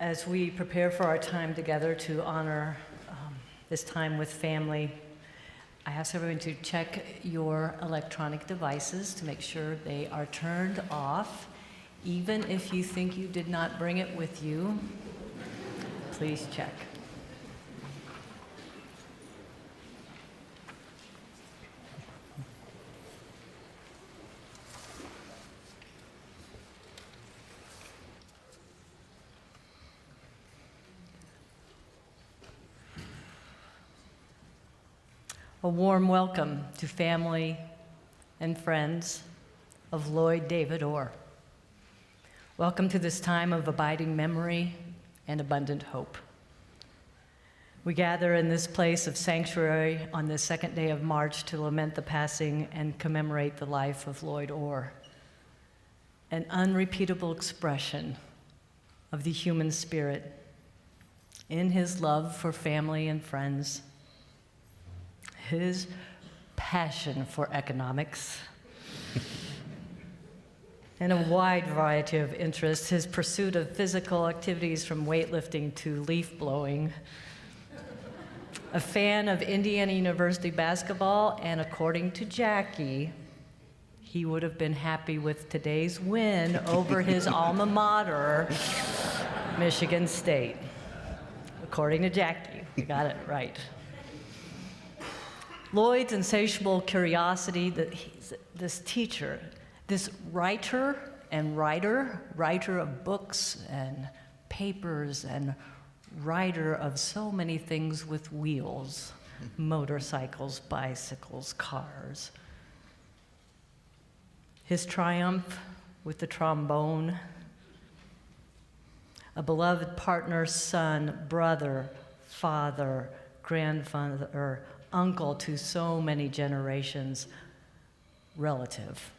As we prepare for our time together to honor this time with family, I ask everyone to check your electronic devices to make sure they are turned off. Even if you think you did not bring it with you, please check. A warm welcome to family and friends of Lloyd David Orr. Welcome to this time of abiding memory and abundant hope. We gather in this place of sanctuary on the second day of March to lament the passing and commemorate the life of Lloyd Orr, an unrepeatable expression of the human spirit in his love for family and friends, his passion for economics, and a wide variety of interests, his pursuit of physical activities from weightlifting to leaf blowing, a fan of Indiana University basketball, and according to Jackie, he would have been happy with today's win over his alma mater, Michigan State. According to Jackie, you got it right. Lloyd's insatiable curiosity that he's this teacher, this writer of books and papers and writer of so many things with wheels, motorcycles, bicycles, cars. His triumph with the trombone, a beloved partner, son, brother, father, grandfather, uncle to so many generations, relative,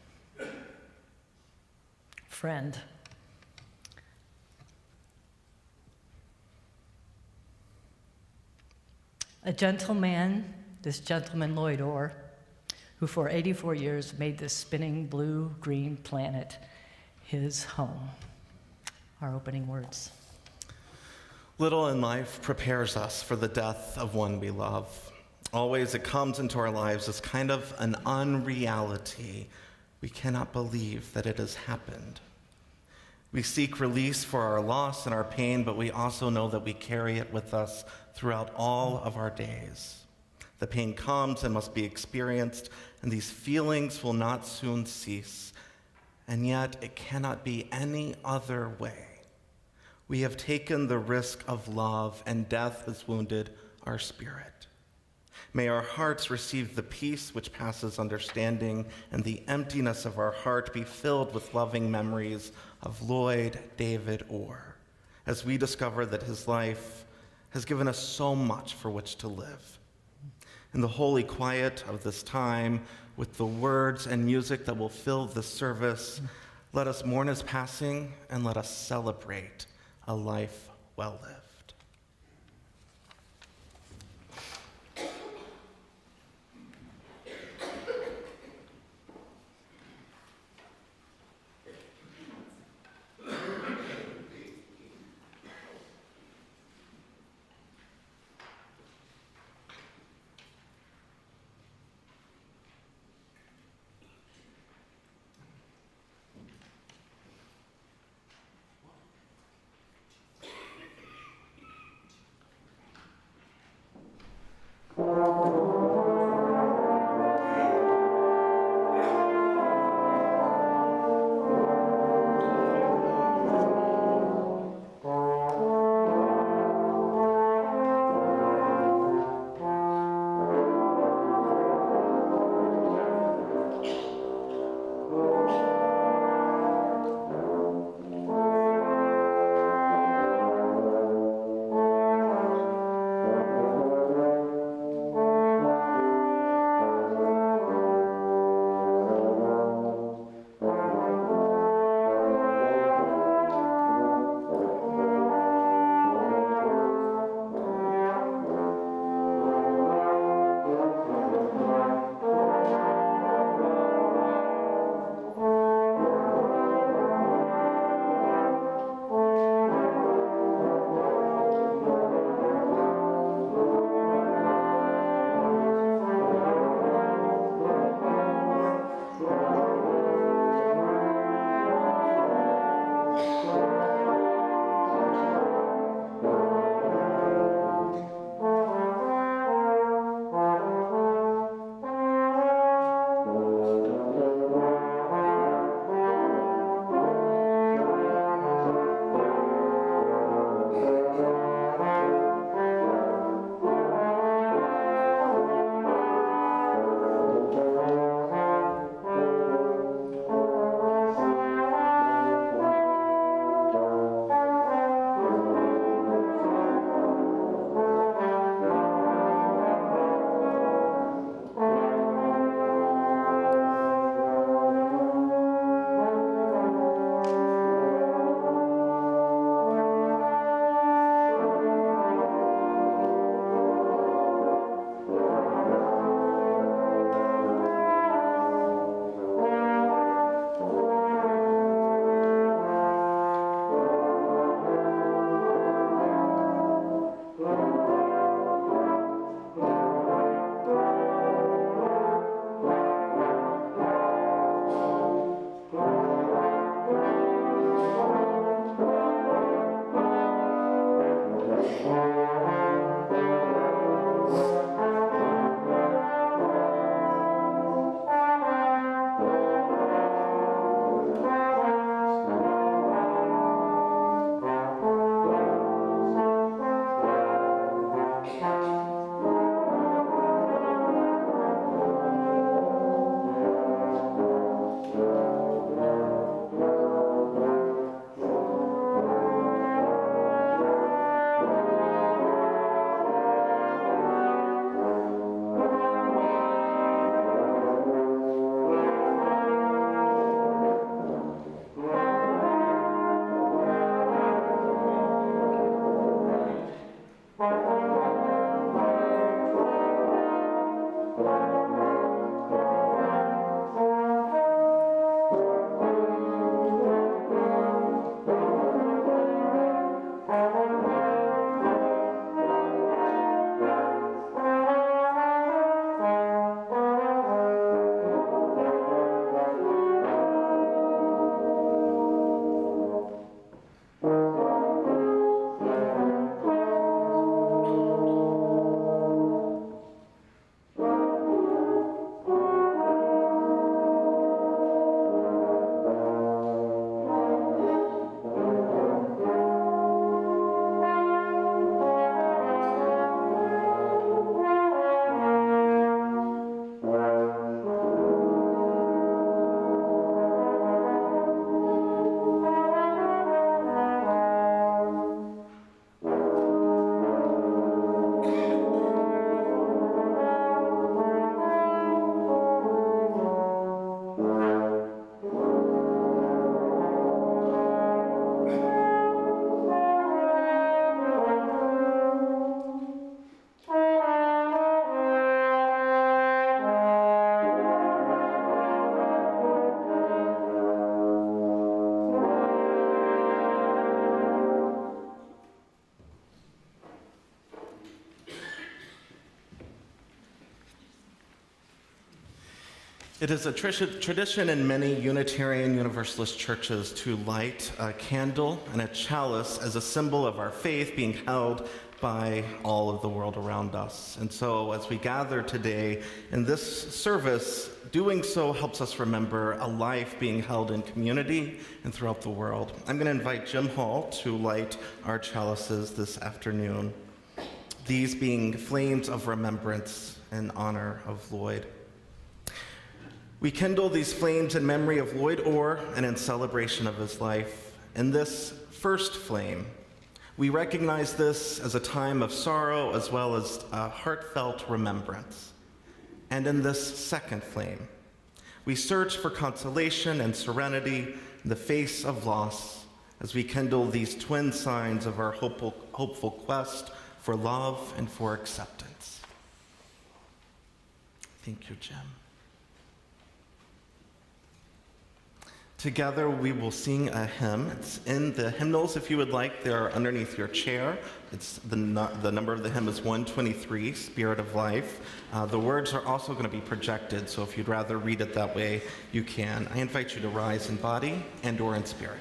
friend. A gentleman, this gentleman Lloyd Orr, who for 84 years made this spinning blue-green planet his home. Our opening words. Little in life prepares us for the death of one we love. Always it comes into our lives as kind of an unreality. We cannot believe that it has happened. We seek release for our loss and our pain, but we also know that we carry it with us throughout all of our days. The pain comes and must be experienced, and these feelings will not soon cease. And yet it cannot be any other way. We have taken the risk of love, and death has wounded our spirit. May our hearts receive the peace which passes understanding, and the emptiness of our heart be filled with loving memories of Lloyd David Orr, as we discover that his life has given us so much for which to live. In the holy quiet of this time, with the words and music that will fill this service, let us mourn his passing and let us celebrate a life well lived. It is a tradition in many Unitarian Universalist churches to light a candle and a chalice as a symbol of our faith being held by all of the world around us. And so as we gather today in this service, doing so helps us remember a life being held in community and throughout the world. I'm going to invite Jim Hall to light our chalices this afternoon, these being flames of remembrance in honor of Lloyd. We kindle these flames in memory of Lloyd Orr and in celebration of his life. In this first flame, we recognize this as a time of sorrow as well as a heartfelt remembrance. And in this second flame, we search for consolation and serenity in the face of loss as we kindle these twin signs of our hopeful quest for love and for acceptance. Thank you, Jim. Together we will sing a hymn. It's in the hymnals, if you would like. They're underneath your chair. It's the number of the hymn is 123, Spirit of Life. The words are also going to be projected, so if you'd rather read it that way, you can. I invite you to rise in body and or in spirit.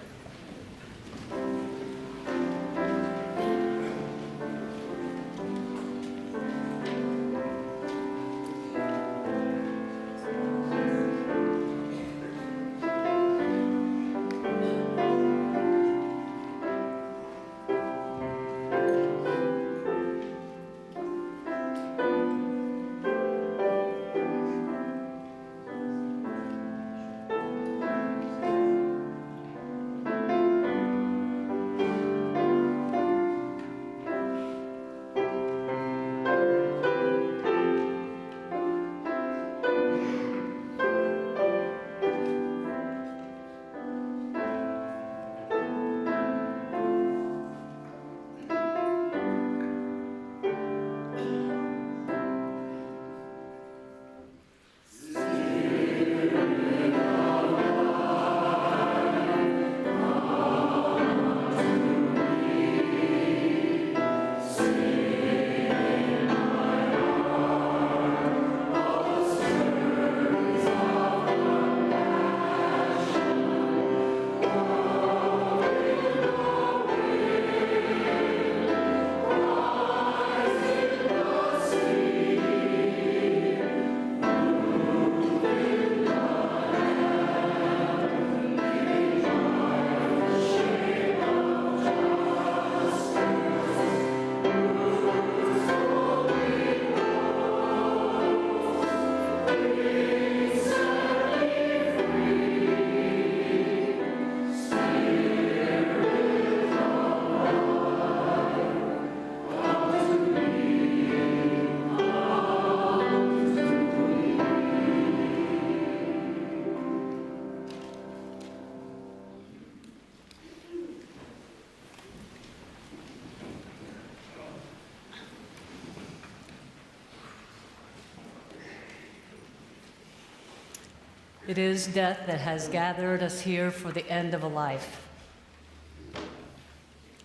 It is death that has gathered us here for the end of a life.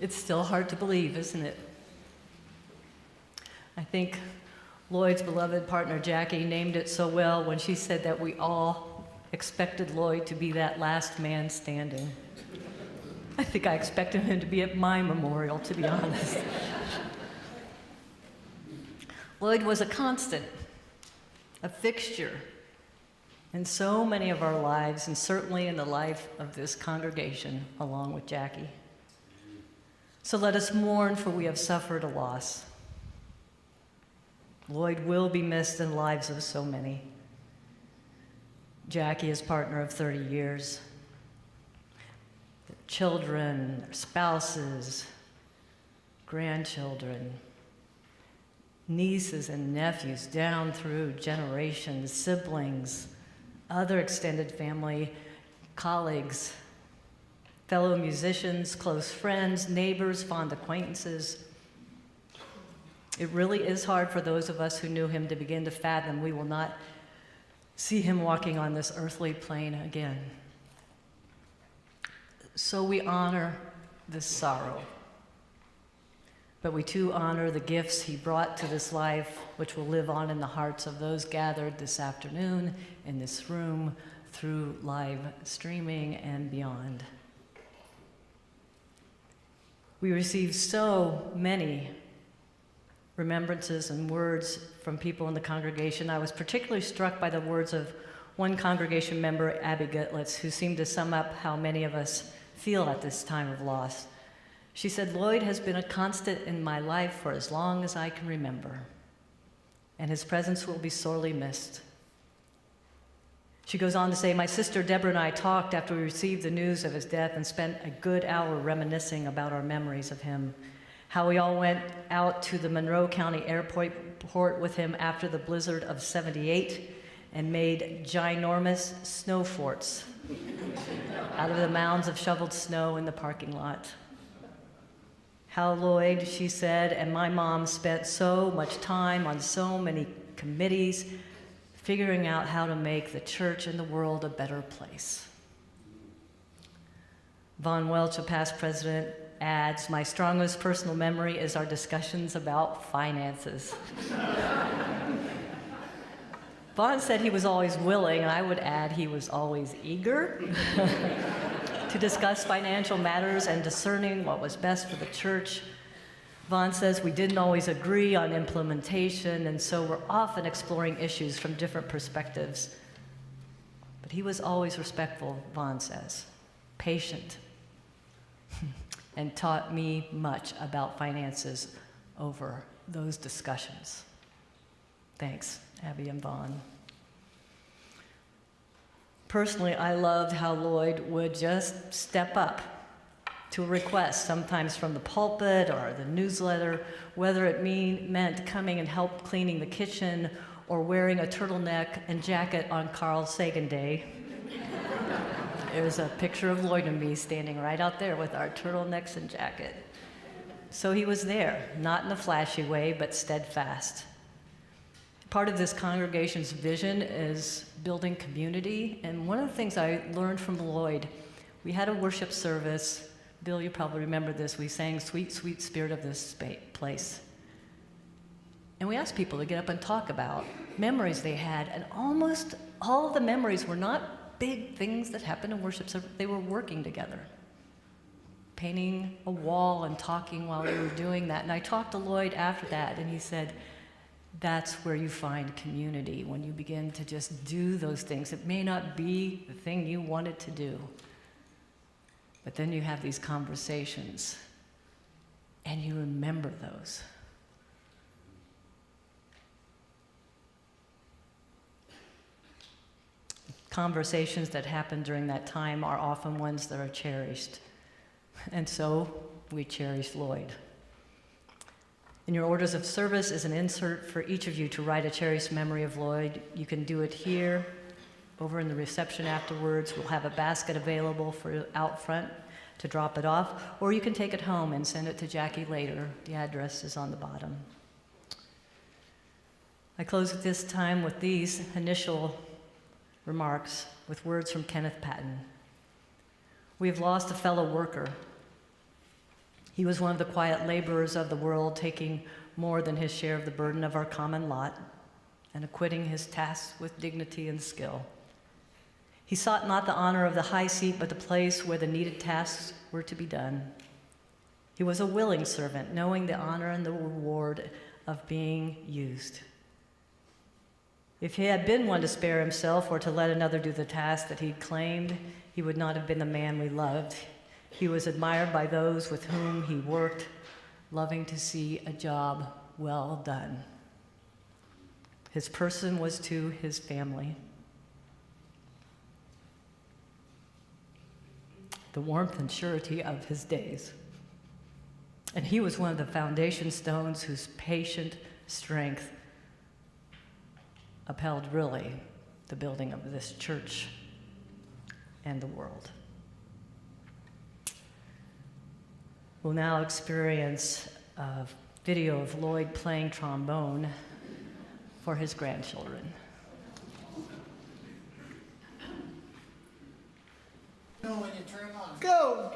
It's still hard to believe, isn't it? I think Lloyd's beloved partner Jackie named it so well when she said that we all expected Lloyd to be that last man standing. I think I expected him to be at my memorial, to be honest. Lloyd was a constant, a fixture in so many of our lives, and certainly in the life of this congregation, along with Jackie. So let us mourn, for we have suffered a loss. Lloyd will be missed in the lives of so many. Jackie is partner of 30 years. Their children, their spouses, grandchildren, nieces and nephews down through generations, siblings, other extended family, colleagues, fellow musicians, close friends, neighbors, fond acquaintances. It really is hard for those of us who knew him to begin to fathom we will not see him walking on this earthly plane again. So we honor this sorrow. but we too honor the gifts he brought to this life, which will live on in the hearts of those gathered this afternoon in this room through live streaming and beyond. We received so many remembrances and words from people in the congregation. I was particularly struck by the words of one congregation member, Abby Gutlitz, who seemed to sum up how many of us feel at this time of loss. She said, "Lloyd has been a constant in my life for as long as I can remember, and his presence will be sorely missed." She goes on to say, "My sister Deborah and I talked after we received the news of his death and spent a good hour reminiscing about our memories of him, how we all went out to the Monroe County Airport with him after the blizzard of '78 and made ginormous snow forts out of the mounds of shoveled snow in the parking lot. How Lloyd," she said, "and my mom spent so much time on so many committees figuring out how to make the church and the world a better place." Von Welch, a past president, adds, "My strongest personal memory is our discussions about finances." Von said he was always willing, and I would add he was always eager to discuss financial matters and discerning what was best for the church. Von says we didn't always agree on implementation, and so we're often exploring issues from different perspectives. But he was always respectful, Von says, patient, and taught me much about finances over those discussions. Thanks, Abby and Von. Personally, I loved how Lloyd would just step up to a request, sometimes from the pulpit or the newsletter, whether it meant coming and help cleaning the kitchen or wearing a turtleneck and jacket on Carl Sagan Day. There's a picture of Lloyd and me standing right out there with our turtlenecks and jacket. So he was there, not in a flashy way, but steadfast. Part of this congregation's vision is building community, and one of the things I learned from Lloyd, we had a worship service. Bill, you probably remember this. We sang "Sweet, Sweet Spirit of this Place." And we asked people to get up and talk about memories they had, and almost all of the memories were not big things that happened in worship service. They were working together, painting a wall and talking while they were doing that. And I talked to Lloyd after that, and he said, that's where you find community, when you begin to just do those things. It may not be the thing you wanted to do, but then you have these conversations, and you remember those. Conversations that happen during that time are often ones that are cherished. And so we cherish Lloyd. In your orders of service is an insert for each of you to write a cherished memory of Lloyd. You can do it here, over in the reception afterwards. We'll have a basket available for out front to drop it off, or you can take it home and send it to Jackie later. The address is on the bottom. I close at this time with these initial remarks with words from Kenneth Patton. We have lost a fellow worker. He was one of the quiet laborers of the world, taking more than his share of the burden of our common lot and acquitting his tasks with dignity and skill. He sought not the honor of the high seat, but the place where the needed tasks were to be done. He was a willing servant, knowing the honor and the reward of being used. If he had been one to spare himself or to let another do the task that he claimed, he would not have been the man we loved. He was admired by those with whom he worked, loving to see a job well done. His person was to his family. The warmth and surety of his days. And he was one of the foundation stones whose patient strength upheld really the building of this church and the world. We'll now experience a video of Lloyd playing trombone for his grandchildren. Know when you turn on. Go!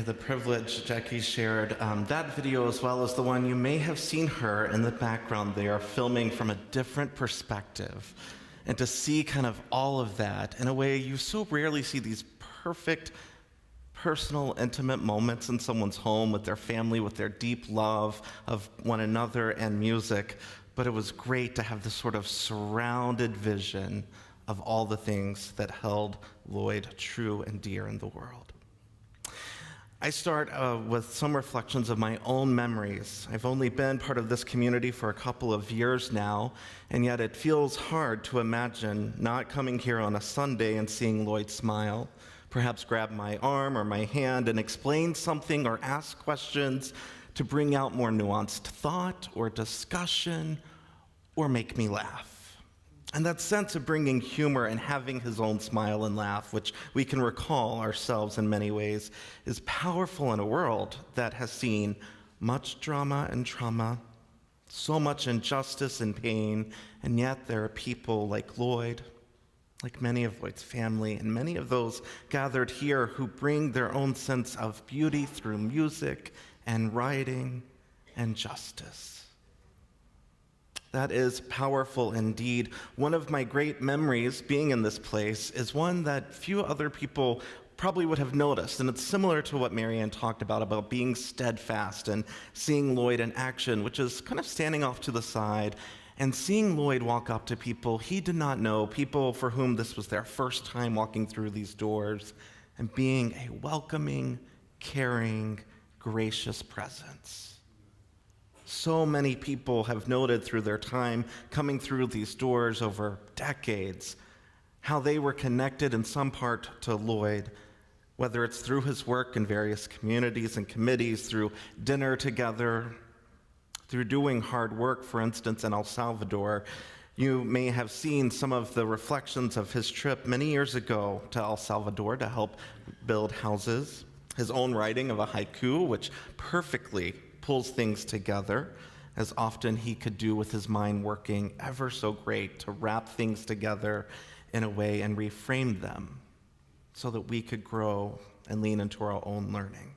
had the privilege, Jackie shared that video as well as the one you may have seen her in the background there filming from a different perspective. And to see kind of all of that in a way you so rarely see these perfect, personal, intimate moments in someone's home with their family, with their deep love of one another and music. But it was great to have this sort of surrounded vision of all the things that held Lloyd true and dear in the world. I start with some reflections of my own memories. I've only been part of this community for a couple of years now, and yet it feels hard to imagine not coming here on a Sunday and seeing Lloyd smile, perhaps grab my arm or my hand and explain something or ask questions to bring out more nuanced thought or discussion or make me laugh. And that sense of bringing humor and having his own smile and laugh, which we can recall ourselves in many ways, is powerful in a world that has seen much drama and trauma, so much injustice and pain, and yet there are people like Lloyd, like many of Lloyd's family, and many of those gathered here who bring their own sense of beauty through music and writing and justice. That is powerful indeed. One of my great memories being in this place is one that few other people probably would have noticed, and it's similar to what Marianne talked about being steadfast and seeing Lloyd in action, which is kind of standing off to the side and seeing Lloyd walk up to people he did not know, people for whom this was their first time walking through these doors, and being a welcoming, caring, gracious presence. So many people have noted through their time coming through these doors over decades how they were connected in some part to Lloyd, whether it's through his work in various communities and committees, through dinner together, through doing hard work, for instance, in El Salvador. You may have seen some of the reflections of his trip many years ago to El Salvador to help build houses, his own writing of a haiku, which perfectly pulls things together, as often he could do with his mind working ever so great to wrap things together in a way and reframe them so that we could grow and lean into our own learning.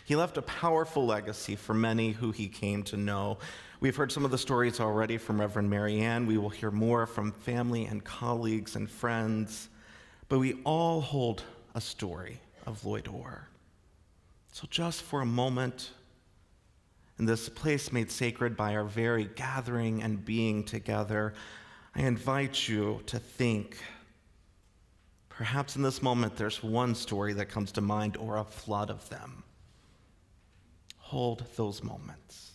He left a powerful legacy for many who he came to know. We've heard some of the stories already from Reverend Marianne. We will hear more from family and colleagues and friends, but we all hold a story of Lloyd Orr. So just for a moment, in this place made sacred by our very gathering and being together, I invite you to think. Perhaps in this moment there's one story that comes to mind or a flood of them. Hold those moments.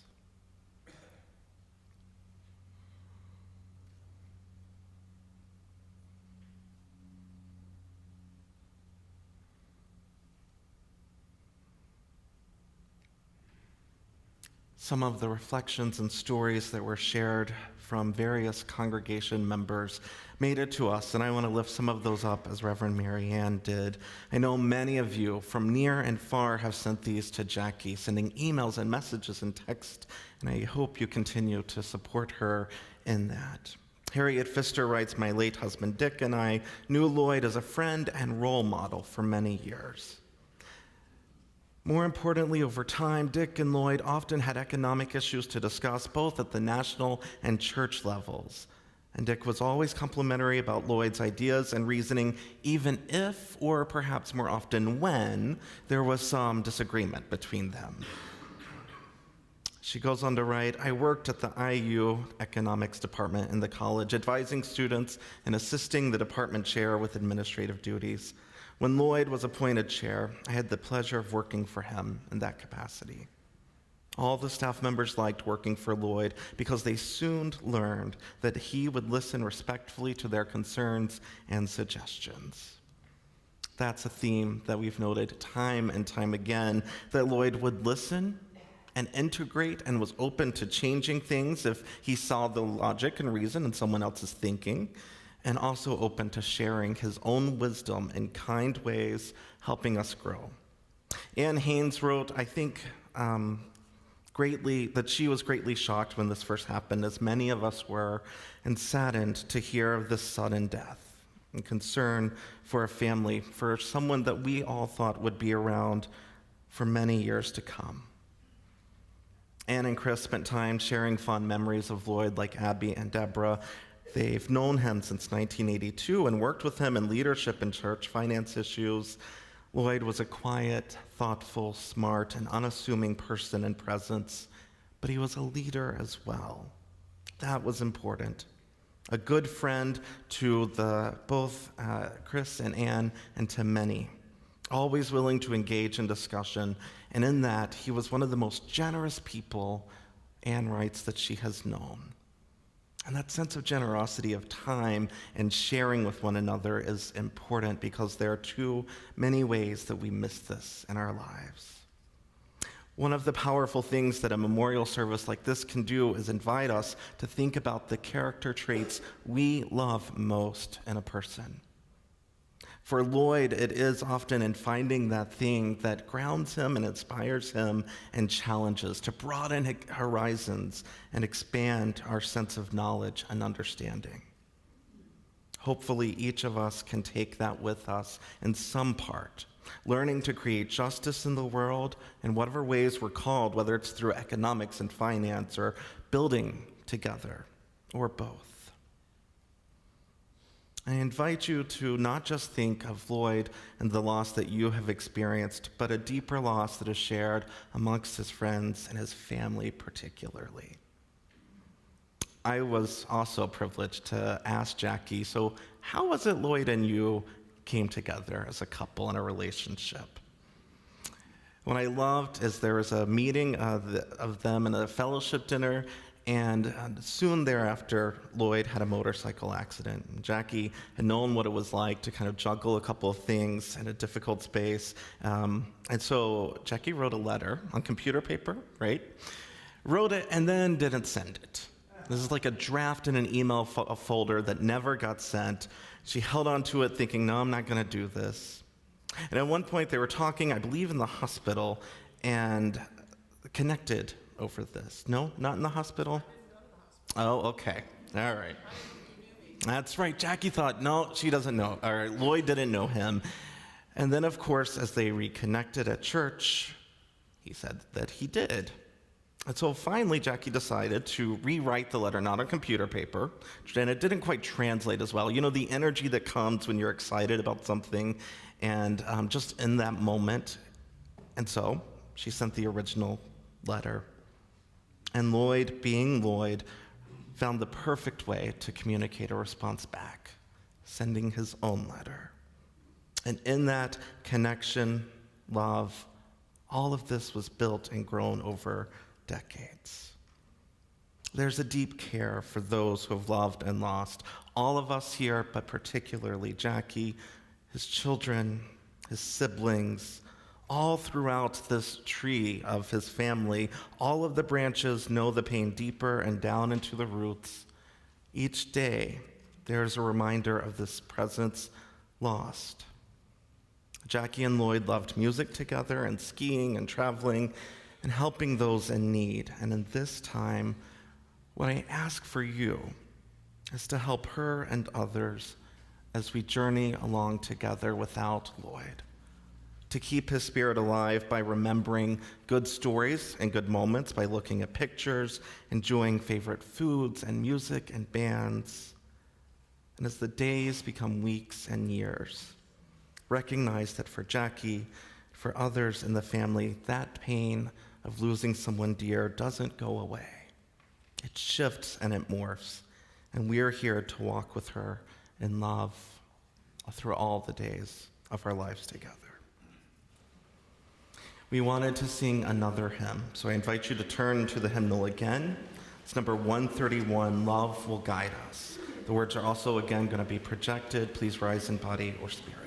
Some of the reflections and stories that were shared from various congregation members made it to us, and I want to lift some of those up as Reverend Marianne did. I know many of you from near and far have sent these to Jackie, sending emails and messages and text, and I hope you continue to support her in that. Harriet Pfister writes, "My late husband Dick and I knew Lloyd as a friend and role model for many years. More importantly, over time, Dick and Lloyd often had economic issues to discuss, both at the national and church levels. And Dick was always complimentary about Lloyd's ideas and reasoning, even if, or perhaps more often when, there was some disagreement between them." She goes on to write, "I worked at the IU economics department in the college, advising students and assisting the department chair with administrative duties. When Lloyd was appointed chair, I had the pleasure of working for him in that capacity. All the staff members liked working for Lloyd because they soon learned that he would listen respectfully to their concerns and suggestions." That's a theme that we've noted time and time again, that Lloyd would listen and integrate and was open to changing things if he saw the logic and reason in someone else's thinking, and also open to sharing his own wisdom in kind ways, helping us grow. Anne Haynes wrote, I think, greatly that she was greatly shocked when this first happened, as many of us were, and saddened to hear of this sudden death, and concern for a family, for someone that we all thought would be around for many years to come. Anne and Chris spent time sharing fond memories of Lloyd like Abby and Deborah. They've known him since 1982 and worked with him in leadership in church finance issues. Lloyd was a quiet, thoughtful, smart, and unassuming person in presence, but he was a leader as well. That was important. A good friend to both Chris and Anne and to many. Always willing to engage in discussion, and in that, he was one of the most generous people, Anne writes, that she has known. And that sense of generosity of time and sharing with one another is important because there are too many ways that we miss this in our lives. One of the powerful things that a memorial service like this can do is invite us to think about the character traits we love most in a person. For Lloyd, it is often in finding that thing that grounds him and inspires him and challenges to broaden horizons and expand our sense of knowledge and understanding. Hopefully, each of us can take that with us in some part, learning to create justice in the world in whatever ways we're called, whether it's through economics and finance or building together, or both. I invite you to not just think of Lloyd and the loss that you have experienced, but a deeper loss that is shared amongst his friends and his family particularly. I was also privileged to ask Jackie, so how was it Lloyd and you came together as a couple in a relationship? What I loved is there was a meeting of them in a fellowship dinner, and soon thereafter, Lloyd had a motorcycle accident. Jackie had known what it was like to kind of juggle a couple of things in a difficult space. And so Jackie wrote a letter on computer paper, right? Wrote it and then didn't send it. This is like a draft in an email folder that never got sent. She held on to it thinking, no, I'm not going to do this. And at one point they were talking, I believe in the hospital, and connected over this. No, not in the hospital? Oh, okay. All right. That's right. Jackie thought, no, she doesn't know. All right, Lloyd didn't know him. And then, of course, as they reconnected at church, he said that he did. And so finally, Jackie decided to rewrite the letter, not on computer paper, and it didn't quite translate as well. You know, the energy that comes when you're excited about something, and just in that moment. And so she sent the original letter. And Lloyd, being Lloyd, found the perfect way to communicate a response back, sending his own letter. And in that connection, love, all of this was built and grown over decades. There's a deep care for those who have loved and lost. All of us here, but particularly Jackie, his children, his siblings, all throughout this tree of his family, all of the branches know the pain deeper and down into the roots. Each day, there's a reminder of this presence lost. Jackie and Lloyd loved music together and skiing and traveling and helping those in need. And in this time, what I ask for you is to help her and others as we journey along together without Lloyd. To keep his spirit alive by remembering good stories and good moments, by looking at pictures, enjoying favorite foods and music and bands. And as the days become weeks and years, recognize that for Jackie, for others in the family, that pain of losing someone dear doesn't go away. It shifts and it morphs. And we're here to walk with her in love through all the days of our lives together. We wanted to sing another hymn, so I invite you to turn to the hymnal again. It's number 131, Love Will Guide Us. The words are also again going to be projected. Please rise in body or spirit.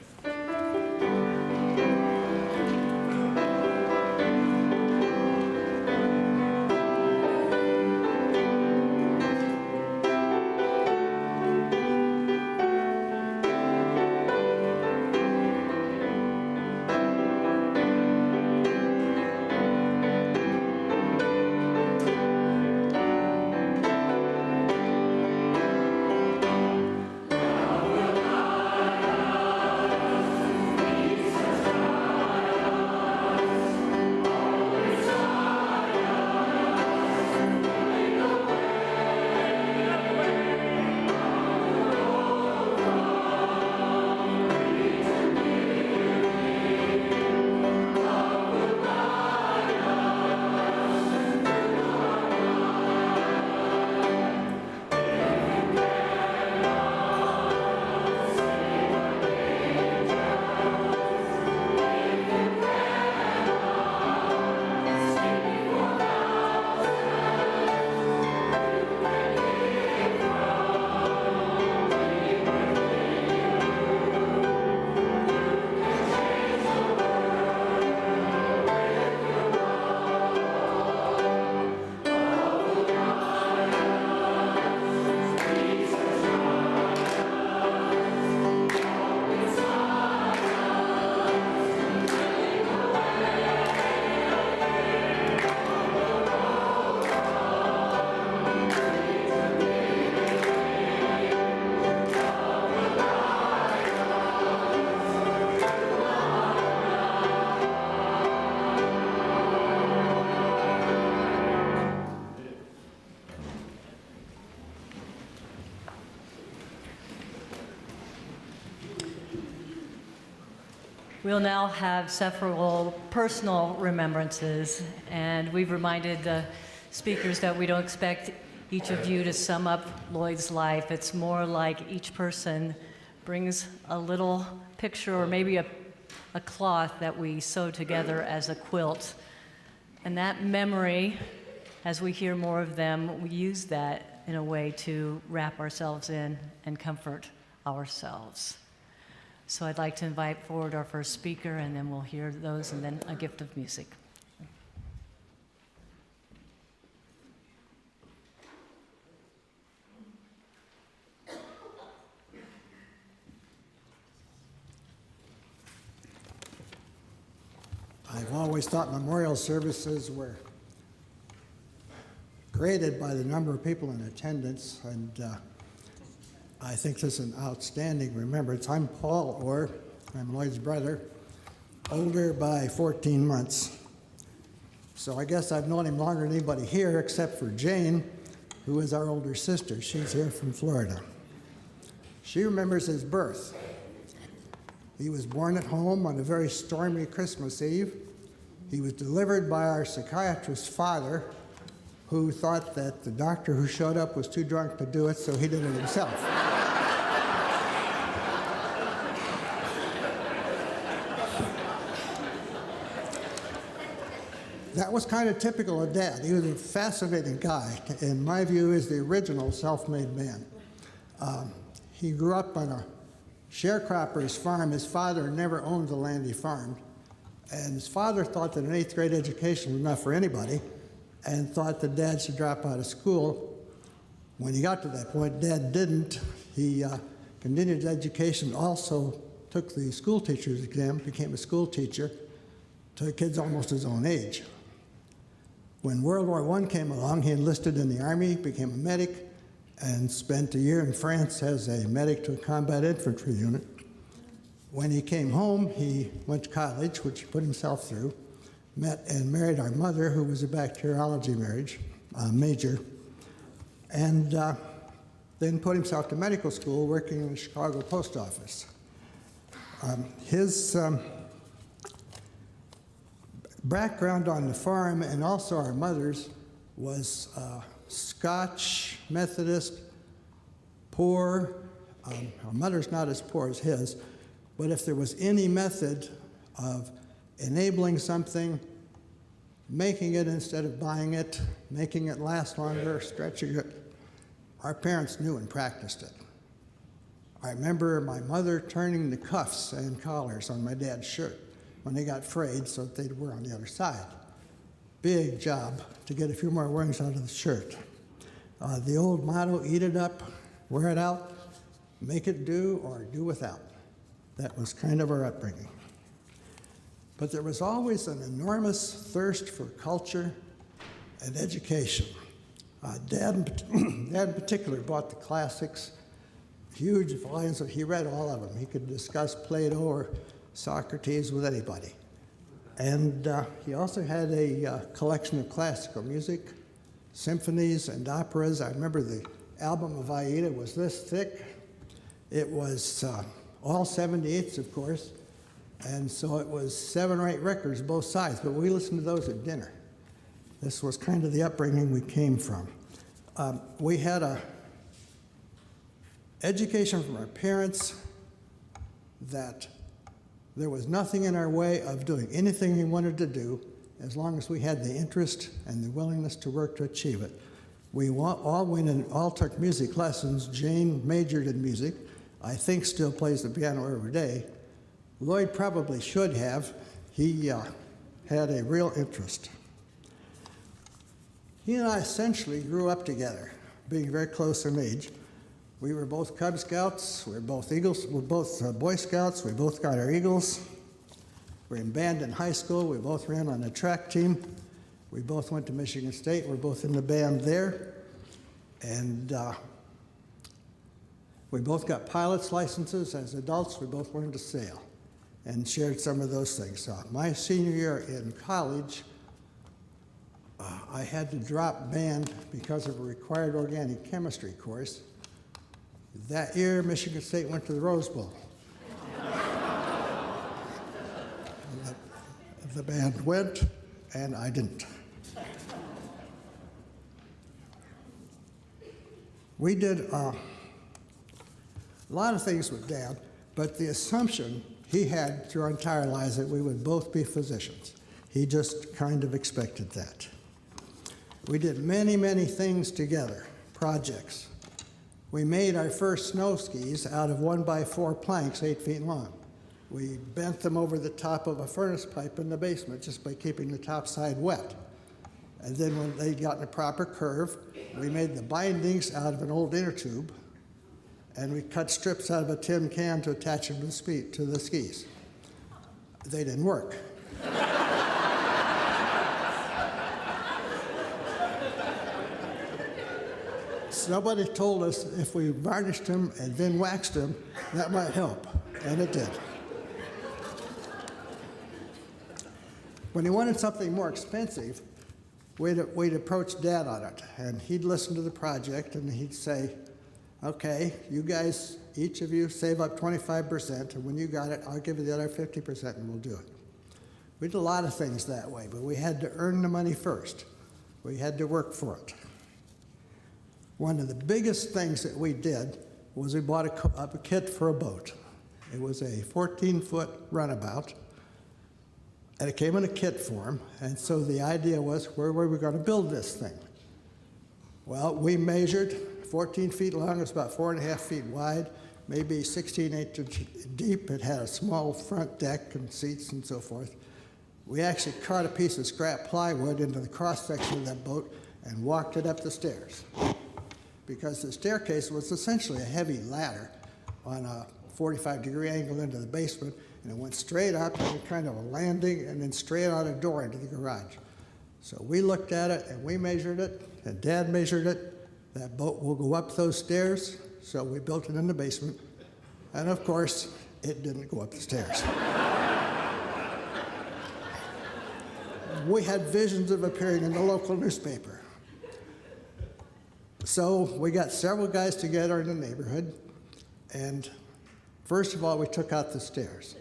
We'll now have several personal remembrances, and we've reminded the speakers that we don't expect each of you to sum up Lloyd's life. It's more like each person brings a little picture or maybe a cloth that we sew together as a quilt. And that memory, as we hear more of them, we use that in a way to wrap ourselves in and comfort ourselves. So I'd like to invite forward our first speaker, and then we'll hear those, and then a gift of music. I've always thought memorial services were graded by the number of people in attendance, and I think this is an outstanding remembrance. I'm Paul Orr. I'm Lloyd's brother, older by 14 months. So I guess I've known him longer than anybody here except for Jane, who is our older sister. She's here from Florida. She remembers his birth. He was born at home on a very stormy Christmas Eve. He was delivered by our psychiatrist's father, who thought that the doctor who showed up was too drunk to do it, so he did it himself. That was kind of typical of Dad. He was a fascinating guy. In my view, he's the original self-made man. He grew up on a sharecropper's farm. His father never owned the land he farmed. And his father thought that an 8th grade education was enough for anybody and thought that Dad should drop out of school. When he got to that point, Dad didn't. He continued his education, also took the school teacher's exam, became a school teacher to kids almost his own age. When World War I came along, he enlisted in the Army, became a medic, and spent a year in France as a medic to a combat infantry unit. When he came home, he went to college, which he put himself through, met and married our mother, who was a bacteriology major, and then put himself to medical school, working in the Chicago post office. His background on the farm, and also our mother's, was Scotch, Methodist, poor. Our mother's not as poor as his, but if there was any method of enabling something, making it instead of buying it, making it last longer, stretching it, our parents knew and practiced it. I remember my mother turning the cuffs and collars on my dad's shirt when they got frayed so that they'd wear on the other side. Big job to get a few more wearings out of the shirt. The old motto, eat it up, wear it out, make it do, or do without. That was kind of our upbringing. But there was always an enormous thirst for culture and education. Dad in particular bought the classics, huge volumes he read all of them. He could discuss Plato or Socrates with anybody. And he also had a collection of classical music, symphonies and operas. I remember the album of Aida was this thick. It was all 78s, of course, and so it was 7 or 8 records, both sides, but we listened to those at dinner. This was kind of the upbringing we came from. We had a education from our parents that there was nothing in our way of doing anything we wanted to do as long as we had the interest and the willingness to work to achieve it. We all went and all took music lessons. Jane majored in music. I think still plays the piano every day. Lloyd probably should have. He had a real interest. He and I essentially grew up together, being very close in age. We were both Cub Scouts, we were both Eagles, we were both Boy Scouts, we both got our Eagles. We were in band in high school, we both ran on a track team. We both went to Michigan State, we're both in the band there. And we both got pilot's licenses as adults, we both learned to sail and shared some of those things. My senior year in college, I had to drop band because of a required organic chemistry course. That year, Michigan State went to the Rose Bowl. the band went, and I didn't. We did a lot of things with Dad, but the assumption he had through our entire lives that we would both be physicians. He just kind of expected that. We did many, many things together, projects. We made our first snow skis out of 1x4 planks 8 feet long. We bent them over the top of a furnace pipe in the basement just by keeping the top side wet. And then when they got in a proper curve, we made the bindings out of an old inner tube, and we cut strips out of a tin can to attach them to the skis. They didn't work. Somebody told us if we varnished them and then waxed them, that might help, and it did. When he wanted something more expensive, we'd approach Dad on it, and he'd listen to the project, and he'd say, okay, you guys, each of you save up 25%, and when you got it, I'll give you the other 50% and we'll do it. We did a lot of things that way, but we had to earn the money first. We had to work for it. One of the biggest things that we did was we bought a kit for a boat. It was a 14-foot runabout, and it came in a kit form, and so the idea was, where were we going to build this thing? Well, we measured 14 feet long, it's about 4.5 feet wide, maybe 16 inches deep. It had a small front deck and seats and so forth. We actually cut a piece of scrap plywood into the cross-section of that boat and walked it up the stairs, because the staircase was essentially a heavy ladder on a 45-degree angle into the basement, and it went straight up and kind of a landing and then straight out a door into the garage. So we looked at it and we measured it, and Dad measured it. That boat will go up those stairs, so we built it in the basement. And of course, it didn't go up the stairs. We had visions of appearing in the local newspaper. So we got several guys together in the neighborhood, and first of all, we took out the stairs.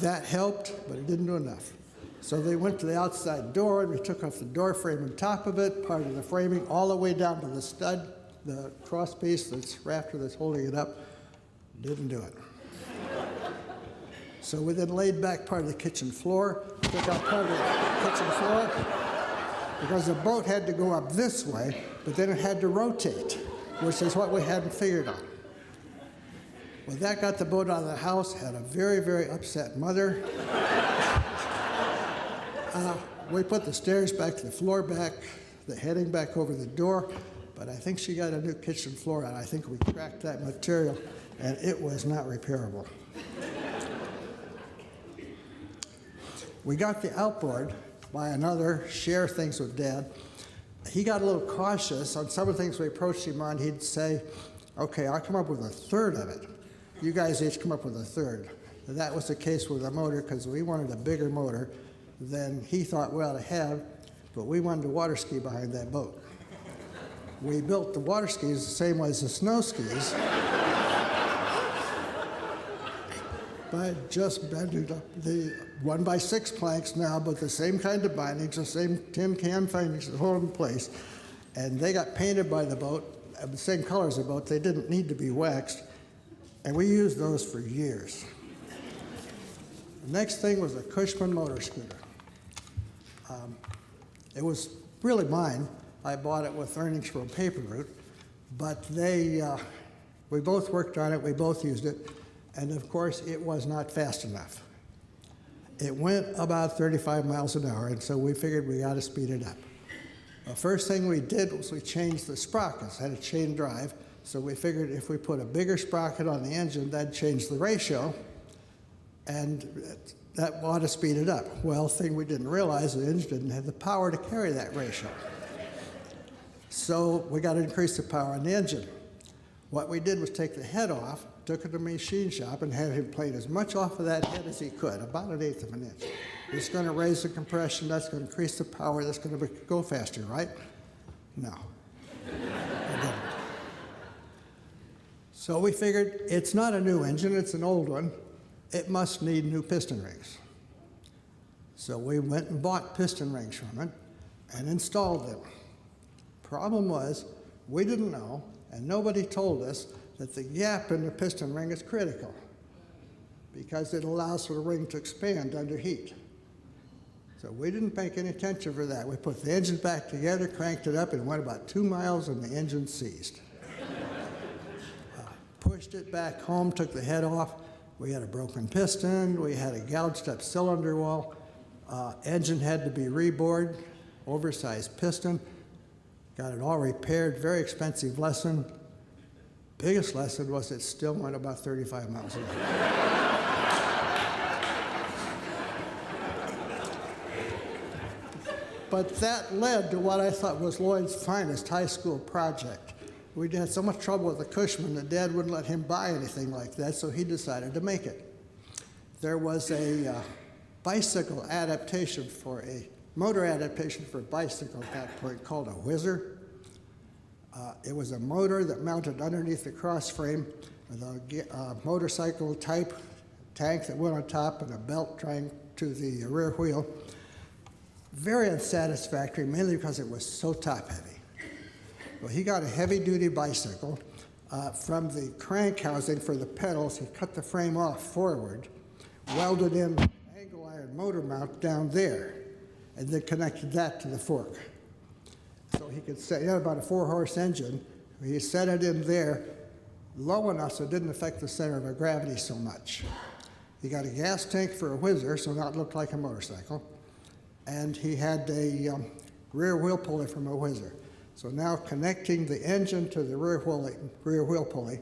That helped, but it didn't do enough. So they went to the outside door, and we took off the door frame on top of it, part of the framing, all the way down to the stud, the cross piece, that's rafter that's holding it up. Didn't do it. So we then laid back part of the kitchen floor, took out part of the kitchen floor, because the boat had to go up this way, but then it had to rotate, which is what we hadn't figured on. Well, that got the boat out of the house, had a very, very upset mother. We put the stairs back, the floor back, the heading back over the door, but I think she got a new kitchen floor out. I think we cracked that material, and it was not repairable. We got the outboard by another, share things with Dad. He got a little cautious on some of the things we approached him on. He'd say, okay, I'll come up with a third of it. You guys each come up with a third. And that was the case with the motor, because we wanted a bigger motor than he thought we ought to have, but we wanted a water ski behind that boat. We built the water skis the same way as the snow skis by just bending up the 1x6 planks now, but the same kind of bindings, the same tin can things that hold them in place. And they got painted by the boat, the same color as the boat. They didn't need to be waxed, and we used those for years. The next thing was a Cushman motor scooter. It was really mine. I bought it with earnings from a paper route, but we both worked on it, we both used it, and of course it was not fast enough. It went about 35 miles an hour, and so we figured we got to speed it up. The first thing we did was we changed the sprockets, had a chain drive, so we figured if we put a bigger sprocket on the engine, that'd change the ratio, and that ought to speed it up. Well, thing we didn't realize, the engine didn't have the power to carry that ratio. So we got to increase the power on the engine. What we did was take the head off, took it to the machine shop, and had him plate as much off of that head as he could, about 1/8 of an inch. It's going to raise the compression, that's going to increase the power, that's going to go faster, right? No. It didn't. So we figured it's not a new engine, it's an old one. it must need new piston rings. So we went and bought piston rings from it and installed them. Problem was, we didn't know, and nobody told us, that the gap in the piston ring is critical because it allows for the ring to expand under heat. So we didn't pay any attention for that. We put the engine back together, cranked it up, and went about 2 miles, and the engine seized. Pushed it back home, took the head off. We had a broken piston. We had a gouged up cylinder wall. Engine had to be rebored, oversized piston. Got it all repaired, very expensive lesson. Biggest lesson was it still went about 35 miles an hour. But that led to what I thought was Lloyd's finest high school project. We had so much trouble with the Cushman that Dad wouldn't let him buy anything like that, so he decided to make it. There was a bicycle adaptation for a motor adaptation for a bicycle at that point called a Whizzer. It was a motor that mounted underneath the cross frame with a motorcycle type tank that went on top and a belt trying to the rear wheel. Very unsatisfactory, mainly because it was so top heavy. Well, he got a heavy duty bicycle. From the crank housing for the pedals, he cut the frame off forward, welded in an angle iron motor mount down there, and then connected that to the fork. So he could set, he had about a 4-horse engine. He set it in there low enough so it didn't affect the center of gravity so much. He got a gas tank for a Whizzer, so not look like a motorcycle. And he had a rear wheel pulley from a Whizzer. So now connecting the engine to the rear wheel pulley,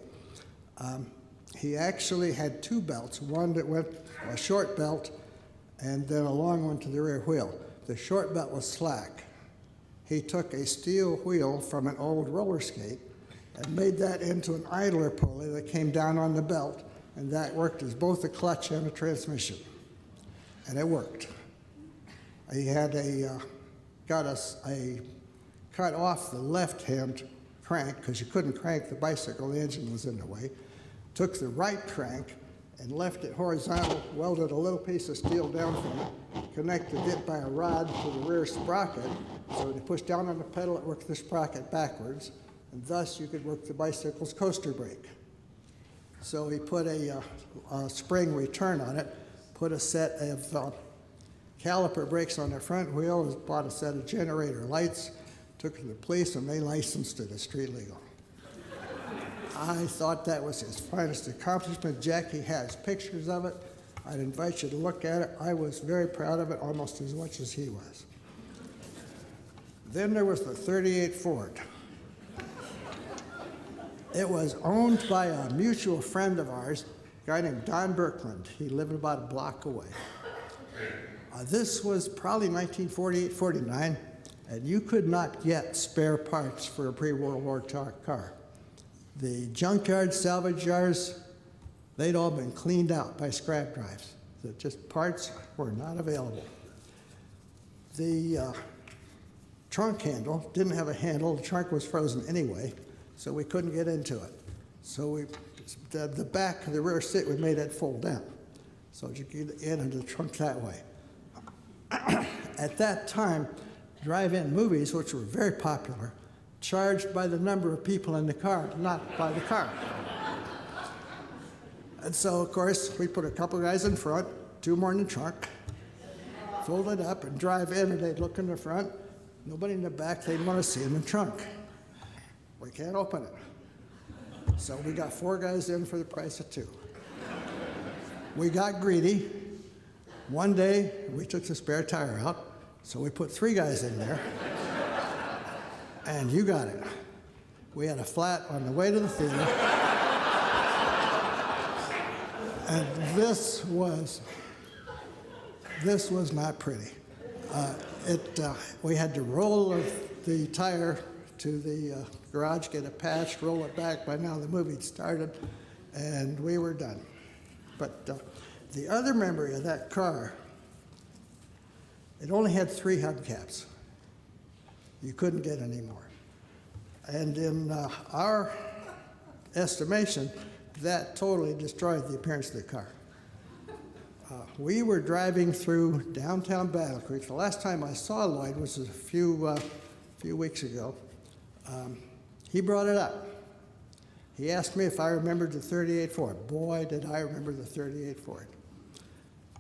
he actually had 2 belts, one that went a short belt and then a long one to the rear wheel. The short belt was slack. He took a steel wheel from an old roller skate and made that into an idler pulley that came down on the belt, and that worked as both a clutch and a transmission. And it worked. He had got a cut off the left-hand crank because you couldn't crank the bicycle, the engine was in the way. Took the right crank and left it horizontal, welded a little piece of steel down from it, connected it by a rod to the rear sprocket. So when you push down on the pedal, it worked the sprocket backwards, and thus you could work the bicycle's coaster brake. So he put a spring return on it, put a set of caliper brakes on the front wheel, bought a set of generator lights, took it to the police, and they licensed it as street legal. I thought that was his finest accomplishment. Jackie has pictures of it. I'd invite you to look at it. I was very proud of it, almost as much as he was. Then there was the 38 Ford. It was owned by a mutual friend of ours, a guy named Don Birkland. He lived about a block away. This was probably 1948, 49, and you could not get spare parts for a pre-World War car. The junkyard salvage yards, they'd all been cleaned out by scrap drives. Just parts were not available. The trunk handle didn't have a handle. The trunk was frozen anyway, so we couldn't get into it. So the back of the rear seat, we made it fold down, so you could get into the trunk that way. At that time, drive-in movies, which were very popular, charged by the number of people in the car, not by the car. And so, of course, we put a couple guys in front, 2 more in the trunk, fold it up and drive in, and they'd look in the front. Nobody in the back, they'd want to see in the trunk. We can't open it. So we got 4 guys in for the price of 2. We got greedy. One day, we took the spare tire out, so we put 3 guys in there. And you got it. We had a flat on the way to the theater. And this was not pretty. We had to roll the tire to the garage, get it patched, roll it back. By now the movie had started, and we were done. But the other memory of that car, it only had 3 hubcaps. You couldn't get any more. And in our estimation, that totally destroyed the appearance of the car. We were driving through downtown Battle Creek. The last time I saw Lloyd was a few weeks ago. He brought it up. He asked me if I remembered the 38 Ford. Boy, did I remember the 38 Ford.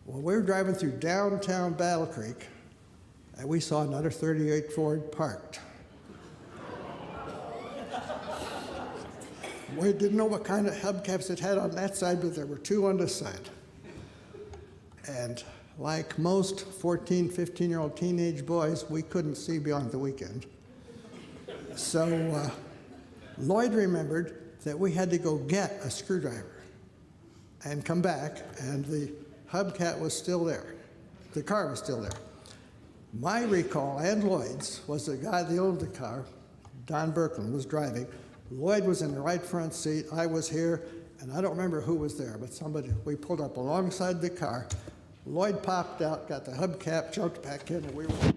Well, we were driving through downtown Battle Creek, and we saw another 38 Ford parked. We didn't know what kind of hubcaps it had on that side, but there were two on this side. And like most 14, 15-year-old teenage boys, we couldn't see beyond the weekend. So Lloyd remembered that we had to go get a screwdriver and come back, and the hubcap was still there. The car was still there. My recall, and Lloyd's, was the guy that owned the car, Don Berkland, was driving. Lloyd was in the right front seat, I was here, and I don't remember who was there, but we pulled up alongside the car. Lloyd popped out, got the hubcap, jumped back in, and we were...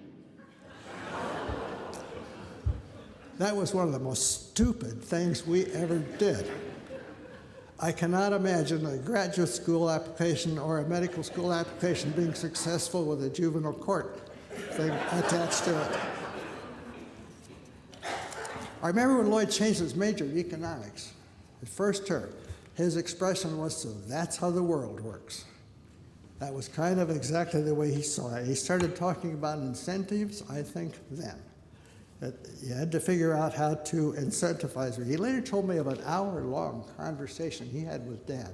That was one of the most stupid things we ever did. I cannot imagine a graduate school application or a medical school application being successful with a juvenile court thing attached to it. I remember when Lloyd changed his major to economics, his first term, his expression was, "So that's how the world works." That was kind of exactly the way he saw it. He started talking about incentives, I think, then. That you had to figure out how to incentivize her. He later told me of an hour-long conversation he had with Dad,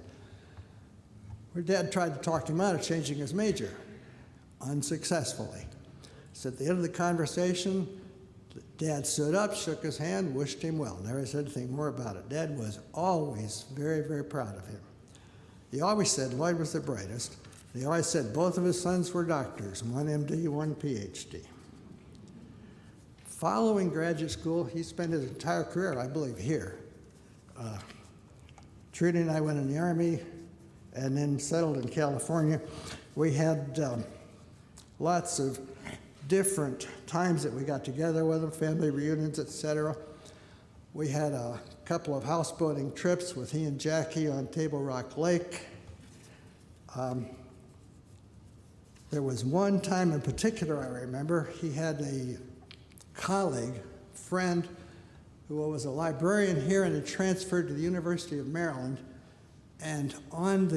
where Dad tried to talk him out of changing his major, unsuccessfully. So at the end of the conversation, Dad stood up, shook his hand, wished him well, never said anything more about it. Dad was always very, very proud of him. He always said Lloyd was the brightest. He always said both of his sons were doctors, one MD, one PhD. Following graduate school, he spent his entire career, I believe, here. Trudy and I went in the Army and then settled in California. We had lots of different times that we got together with him, family reunions, etc. We had a couple of houseboating trips with he and Jackie on Table Rock Lake. There was one time in particular I remember, he had a colleague, friend, who was a librarian here and had transferred to the University of Maryland, and on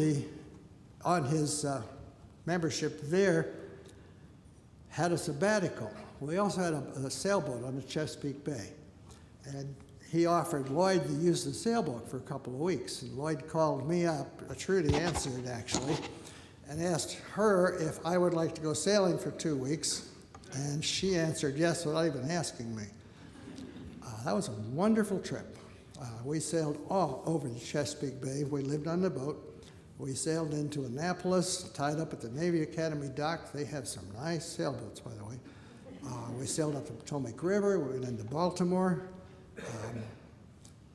his membership there, had a sabbatical. We also had a sailboat on the Chesapeake Bay, and he offered Lloyd to use the sailboat for a couple of weeks. And Lloyd called me up, Trudy answered actually, and asked her if I would like to go sailing for 2 weeks, and she answered yes without even asking me. That was a wonderful trip. We sailed all over the Chesapeake Bay. We lived on the boat. We sailed into Annapolis, tied up at the Navy Academy dock. They have some nice sailboats, by the way. We sailed up the Potomac River. We went into Baltimore.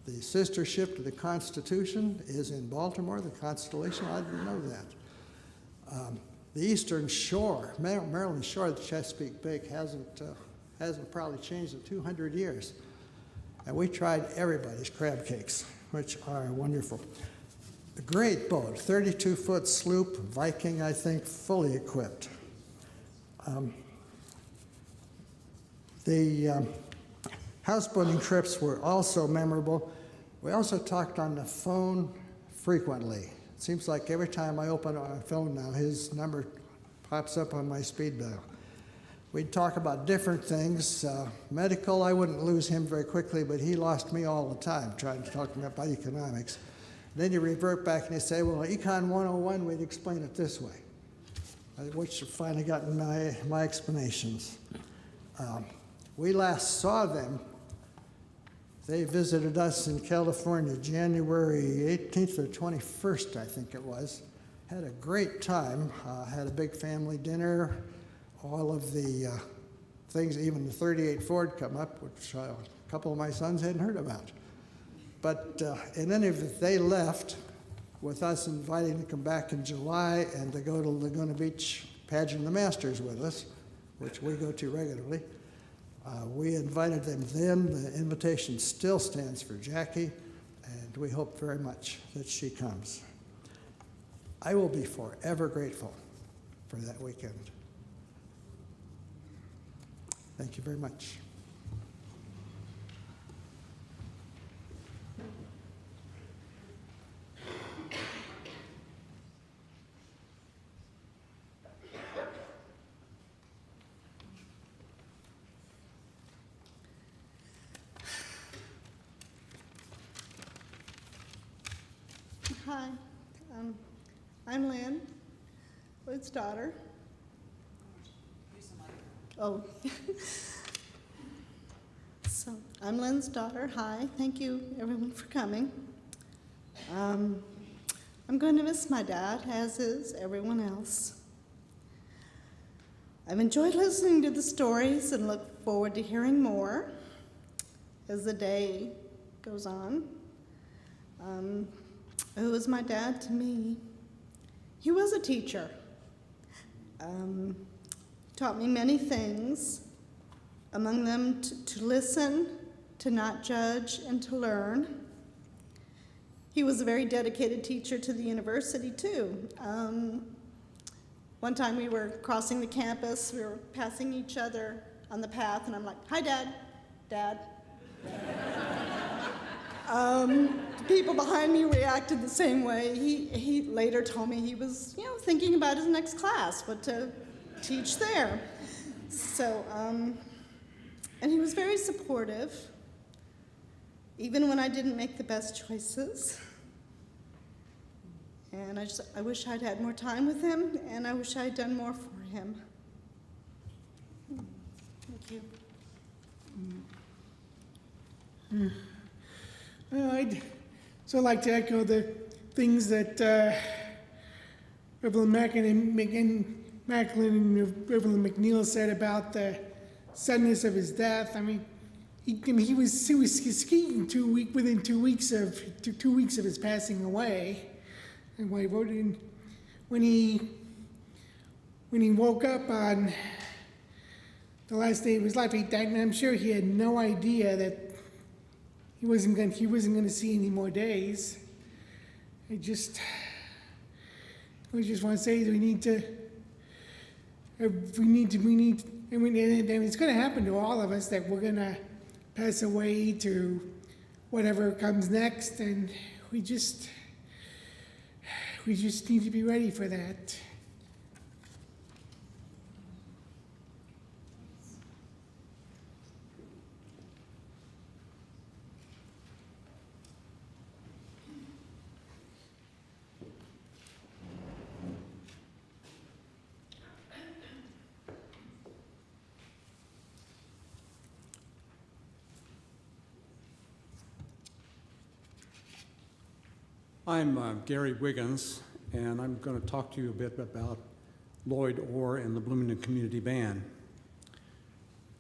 The sister ship to the Constitution is in Baltimore, the Constellation. I didn't know that. The eastern shore, Maryland shore of the Chesapeake Bay hasn't probably changed in 200 years. And we tried everybody's crab cakes, which are wonderful. A great boat, 32-foot sloop, Viking, I think, fully equipped. The houseboating trips were also memorable. We also talked on the phone frequently. It seems like every time I open my phone now, his number pops up on my speed dial. We'd talk about different things. Medical, I wouldn't lose him very quickly, but he lost me all the time trying to talk to me about economics. Then you revert back and you say, well, Econ 101, we'd explain it this way, which finally got in my explanations. We last saw them. They visited us in California January 18th or 21st, I think it was. Had a great time, had a big family dinner, all of the things, even the 38 Ford come up, which a couple of my sons hadn't heard about. But in any event, they left with us inviting to come back in July and to go to Laguna Beach Pageant of the Masters with us, which we go to regularly. We invited them then. The invitation still stands for Jackie, and we hope very much that she comes. I will be forever grateful for that weekend. Thank you very much. Hi, I'm Lynn, Lloyd's daughter. Oh. So, I'm Lynn's daughter. Hi, thank you everyone for coming. I'm going to miss my dad, as is everyone else. I've enjoyed listening to the stories and look forward to hearing more as the day goes on. Who was my dad to me? He was a teacher. Taught me many things, among them to listen, to not judge, and to learn. He was a very dedicated teacher to the university, too. One time we were crossing the campus, we were passing each other on the path, and I'm like, "Hi, Dad, Dad." The people behind me reacted the same way. He later told me he was, thinking about his next class, what to teach there. So, and he was very supportive, even when I didn't make the best choices. And I wish I'd had more time with him, and I wish I'd done more for him. Thank you. I'd so like to echo the things that Reverend Macklin and Reverend McNeil said about the suddenness of his death. I mean, he was skiing within 2 weeks of 2 weeks of his passing away. And when he woke up on the last day of his life, he died, and I'm sure he had no idea that he wasn't going to see any more days. We just want to say that we need, and it's going to happen to all of us, that we're going to pass away to whatever comes next, and we just need to be ready for that. I'm Gary Wiggins, and I'm going to talk to you a bit about Lloyd Orr and the Bloomington Community Band.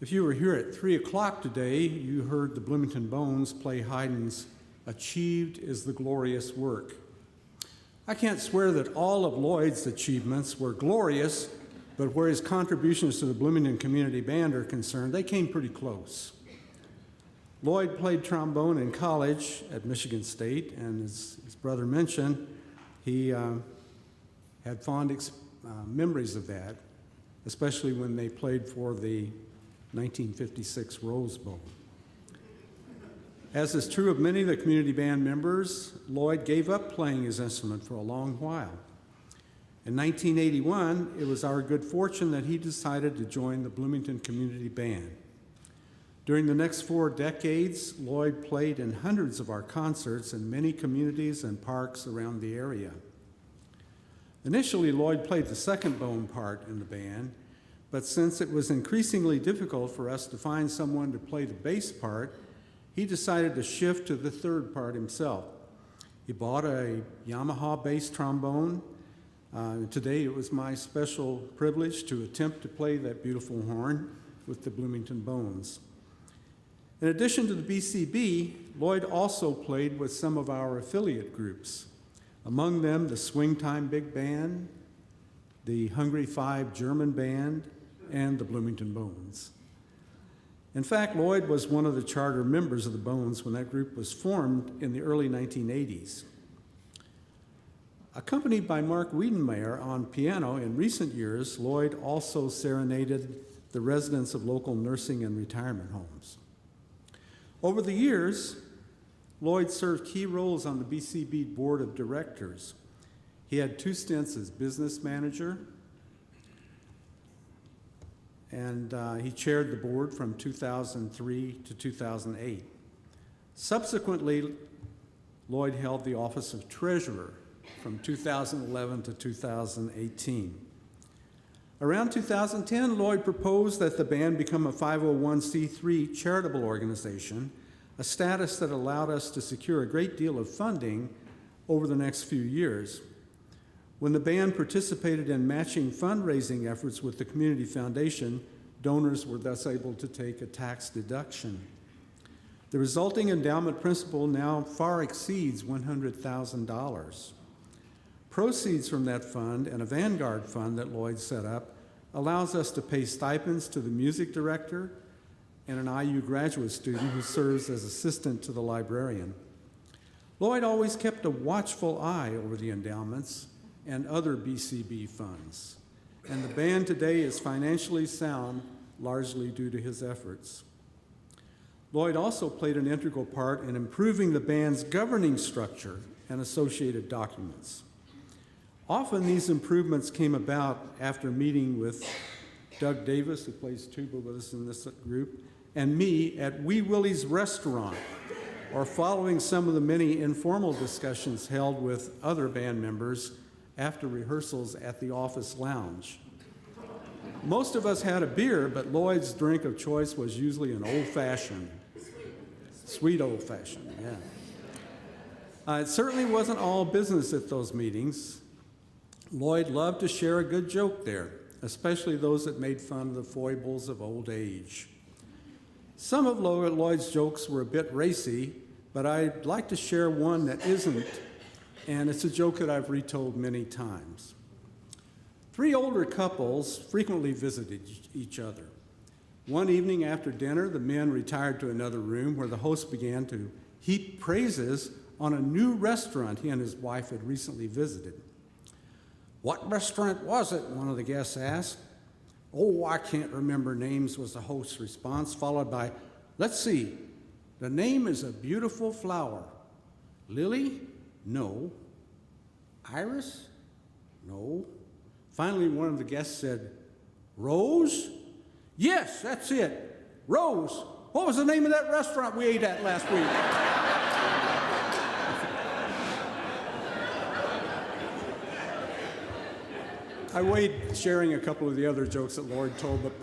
If you were here at 3 o'clock today, you heard the Bloomington Bones play Haydn's "Achieved is the Glorious Work." I can't swear that all of Lloyd's achievements were glorious, but where his contributions to the Bloomington Community Band are concerned, they came pretty close. Lloyd played trombone in college at Michigan State, and as his brother mentioned, he had fond memories of that, especially when they played for the 1956 Rose Bowl. As is true of many of the community band members, Lloyd gave up playing his instrument for a long while. In 1981, it was our good fortune that he decided to join the Bloomington Community Band. During the next 4 decades, Lloyd played in hundreds of our concerts in many communities and parks around the area. Initially, Lloyd played the second bone part in the band, but since it was increasingly difficult for us to find someone to play the bass part, he decided to shift to the third part himself. He bought a Yamaha bass trombone. Today, it was my special privilege to attempt to play that beautiful horn with the Bloomington Bones. In addition to the BCB, Lloyd also played with some of our affiliate groups, among them the Swing Time Big Band, the Hungry Five German Band, and the Bloomington Bones. In fact, Lloyd was one of the charter members of the Bones when that group was formed in the early 1980s. Accompanied by Mark Wiedenmeyer on piano, in recent years, Lloyd also serenaded the residents of local nursing and retirement homes. Over the years, Lloyd served key roles on the BCB Board of Directors. He had 2 stints as business manager, and he chaired the board from 2003 to 2008. Subsequently, Lloyd held the office of treasurer from 2011 to 2018. Around 2010, Lloyd proposed that the band become a 501c3 charitable organization, a status that allowed us to secure a great deal of funding over the next few years. When the band participated in matching fundraising efforts with the Community Foundation, donors were thus able to take a tax deduction. The resulting endowment principal now far exceeds $100,000. Proceeds from that fund and a Vanguard fund that Lloyd set up allows us to pay stipends to the music director and an IU graduate student who serves as assistant to the librarian. Lloyd always kept a watchful eye over the endowments and other BCB funds, and the band today is financially sound largely due to his efforts. Lloyd also played an integral part in improving the band's governing structure and associated documents. Often these improvements came about after meeting with Doug Davis, who plays tuba with us in this group, and me at Wee Willie's Restaurant, or following some of the many informal discussions held with other band members after rehearsals at the office lounge. Most of us had a beer, but Lloyd's drink of choice was usually an old-fashioned. Sweet old-fashioned, yeah. It certainly wasn't all business at those meetings. Lloyd loved to share a good joke there, especially those that made fun of the foibles of old age. Some of Lloyd's jokes were a bit racy, but I'd like to share one that isn't, and it's a joke that I've retold many times. 3 older couples frequently visited each other. One evening after dinner, the men retired to another room where the host began to heap praises on a new restaurant he and his wife had recently visited. "What restaurant was it?" one of the guests asked. "Oh, I can't remember names," was the host's response, followed by, "Let's see. The name is a beautiful flower. Lily? No. Iris? No." Finally, one of the guests said, "Rose? Yes, that's it. Rose. What was the name of that restaurant we ate at last week?" I weighed sharing a couple of the other jokes that Lloyd told, but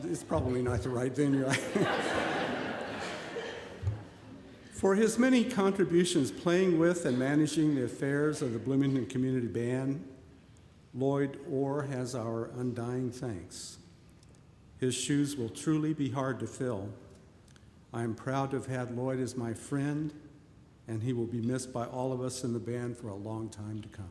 it's probably not the right venue. For his many contributions playing with and managing the affairs of the Bloomington Community Band, Lloyd Orr has our undying thanks. His shoes will truly be hard to fill. I am proud to have had Lloyd as my friend, and he will be missed by all of us in the band for a long time to come.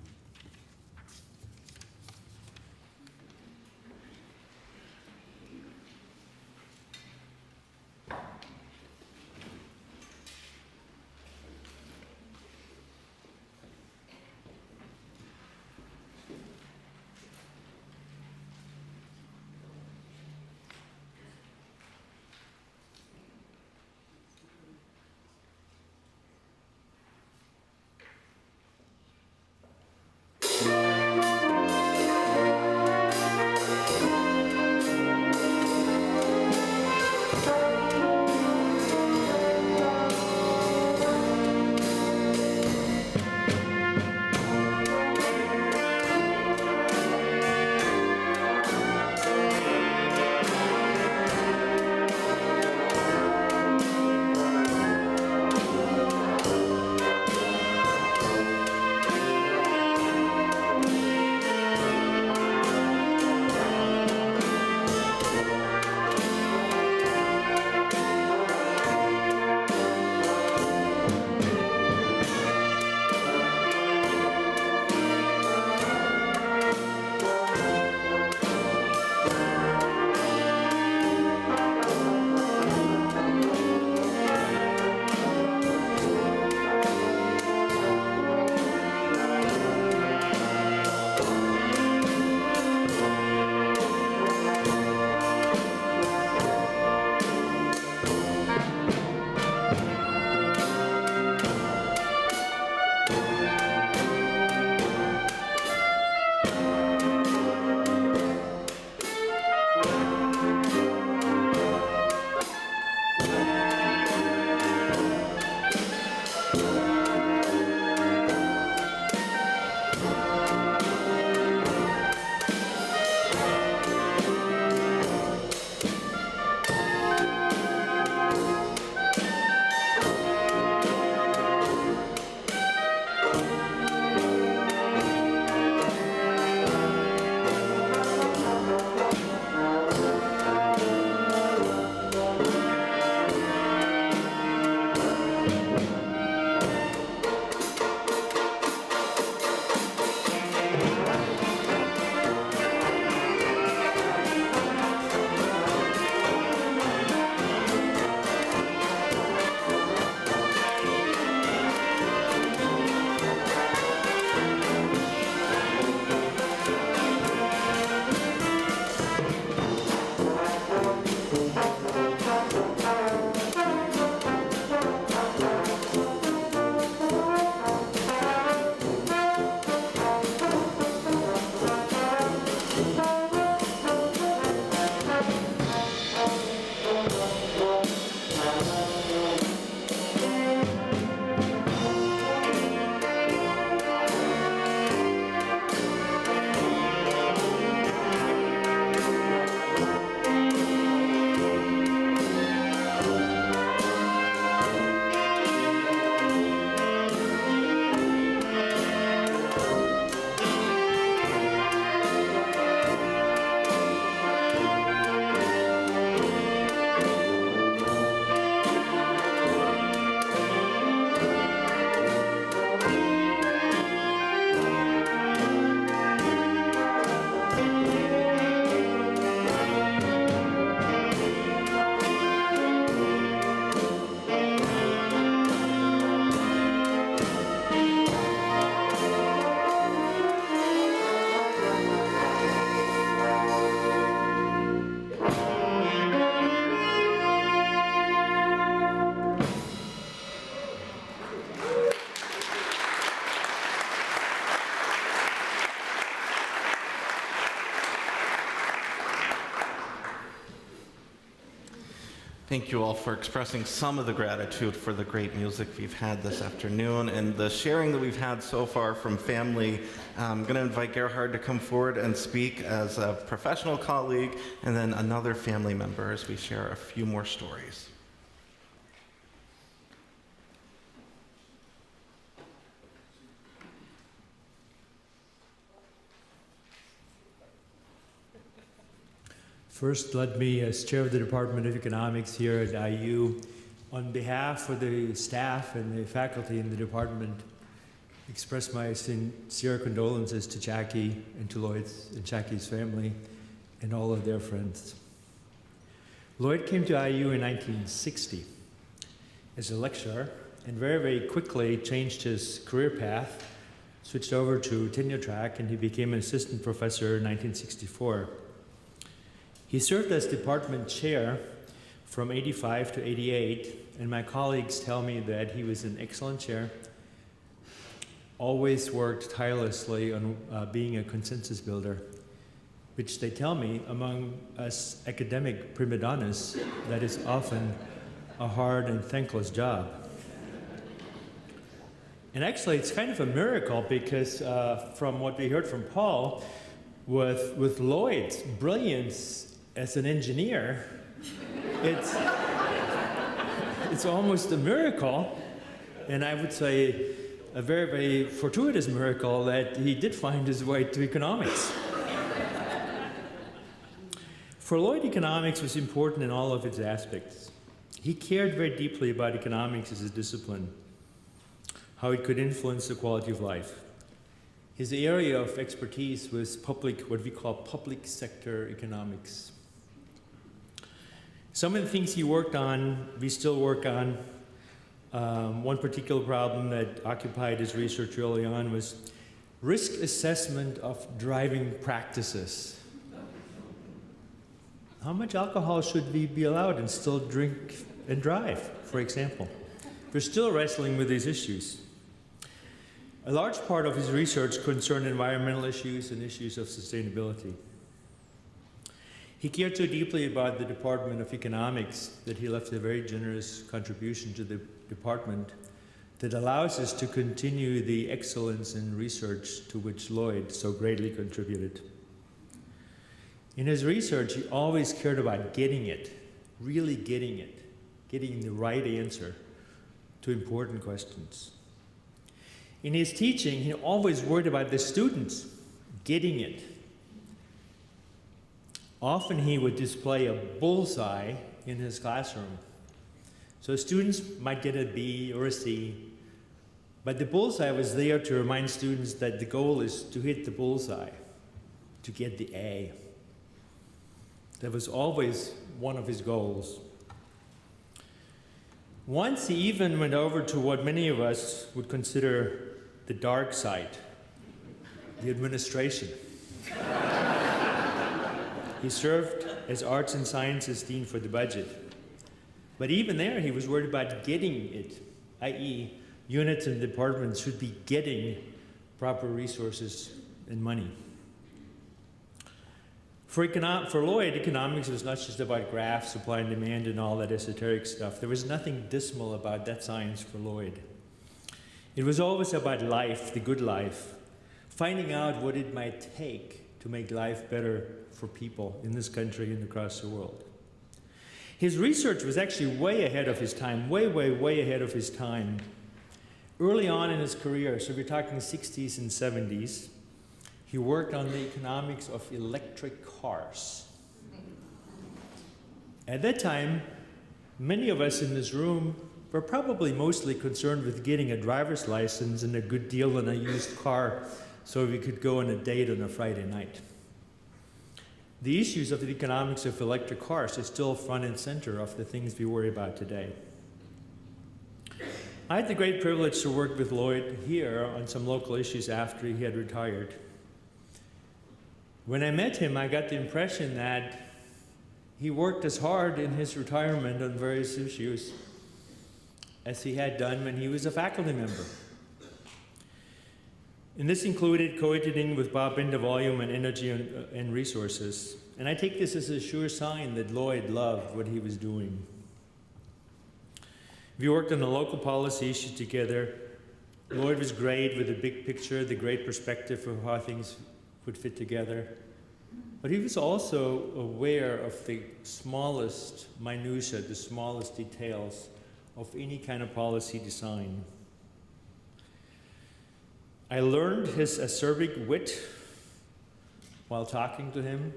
Thank you all for expressing some of the gratitude for the great music we've had this afternoon and the sharing that we've had so far from family. I'm going to invite Gerhard to come forward and speak as a professional colleague and then another family member as we share a few more stories. First, let me, as chair of the Department of Economics here at IU, on behalf of the staff and the faculty in the department, express my sincere condolences to Jackie and to Lloyd and Jackie's family and all of their friends. Lloyd came to IU in 1960 as a lecturer and very, very quickly changed his career path, switched over to tenure track, and he became an assistant professor in 1964. He served as department chair from 85 to 88, and my colleagues tell me that he was an excellent chair, always worked tirelessly on being a consensus builder, which they tell me among us academic prima donnas, that is often a hard and thankless job. And actually, it's kind of a miracle because from what we heard from Paul, with Lloyd's brilliance as an engineer, it's almost a miracle, and I would say a very, very fortuitous miracle that he did find his way to economics. For Lloyd, economics was important in all of its aspects. He cared very deeply about economics as a discipline, how it could influence the quality of life. His area of expertise was what we call public sector economics. Some of the things he worked on, we still work on. One particular problem that occupied his research early on was risk assessment of driving practices. How much alcohol should we be allowed and still drink and drive, for example? We're still wrestling with these issues. A large part of his research concerned environmental issues and issues of sustainability. He cared so deeply about the Department of Economics that he left a very generous contribution to the department that allows us to continue the excellence in research to which Lloyd so greatly contributed. In his research, he always cared about getting it, really getting it, getting the right answer to important questions. In his teaching, he always worried about the students getting it. Often he would display a bullseye in his classroom. So students might get a B or a C, but the bullseye was there to remind students that the goal is to hit the bullseye, to get the A. That was always one of his goals. Once he even went over to what many of us would consider the dark side, the administration. He served as Arts and Sciences Dean for the budget. But even there, he was worried about getting it, i.e., units and departments should be getting proper resources and money. For Lloyd, economics was not just about graphs, supply and demand, and all that esoteric stuff. There was nothing dismal about that science for Lloyd. It was always about life, the good life, finding out what it might take to make life better for people in this country and across the world. His research was actually way ahead of his time, way ahead of his time. Early on in his career, so we're talking 60s and 70s, he worked on the economics of electric cars. At that time, many of us in this room were probably mostly concerned with getting a driver's license and a good deal on a used car so we could go on a date on a Friday night. The issues of the economics of electric cars are still front and center of the things we worry about today. I had the great privilege to work with Lloyd here on some local issues after he had retired. When I met him, I got the impression that he worked as hard in his retirement on various issues as he had done when he was a faculty member. And this included co-editing with Bob Binda-Volume on energy and resources. And I take this as a sure sign that Lloyd loved what he was doing. We worked on a local policy issue together. Lloyd was great with the big picture, the great perspective of how things would fit together. But he was also aware of the smallest minutiae, the smallest details of any kind of policy design. I learned his acerbic wit while talking to him,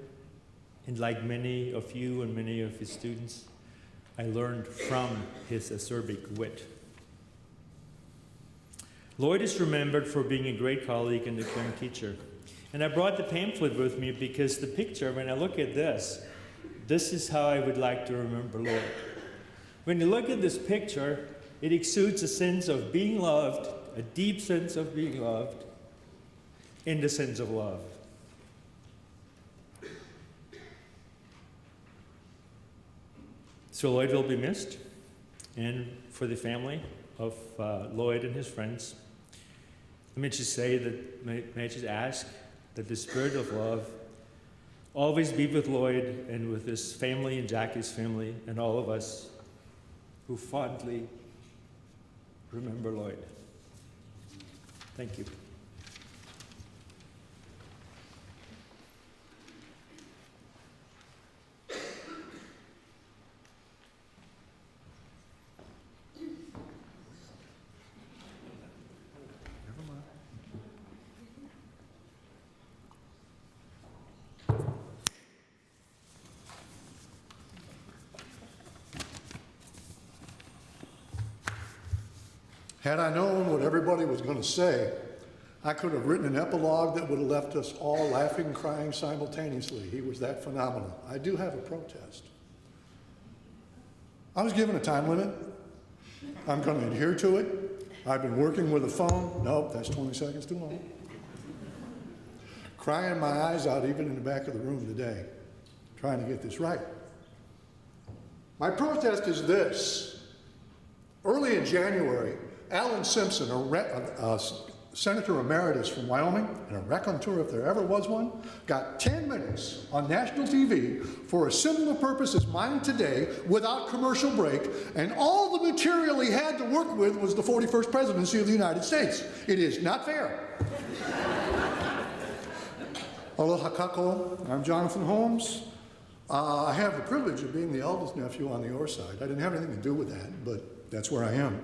and like many of you and many of his students, I learned from his acerbic wit. Lloyd is remembered for being a great colleague and a caring teacher. And I brought the pamphlet with me because the picture, when I look at this is how I would like to remember Lloyd. When you look at this picture, it exudes a sense of being loved, a deep sense of being loved, and the sense of love. So Lloyd will be missed, and for the family of Lloyd and his friends, let me just say that, may I just ask that the spirit of love always be with Lloyd and with his family and Jackie's family and all of us who fondly remember Lloyd. Thank you. Had I known what everybody was going to say, I could have written an epilogue that would have left us all laughing and crying simultaneously. He was that phenomenal. I do have a protest. I was given a time limit. I'm going to adhere to it. I've been working with a phone. Nope, that's 20 seconds too long. Crying my eyes out even in the back of the room today, trying to get this right. My protest is this. Early in January, Alan Simpson, a Senator Emeritus from Wyoming, and a raconteur if there ever was one, got 10 minutes on national TV for a similar purpose as mine today without commercial break, and all the material he had to work with was the 41st presidency of the United States. It is not fair. Aloha kako, I'm Jonathan Holmes. I have the privilege of being the eldest nephew on the Orr side. I didn't have anything to do with that, but that's where I am.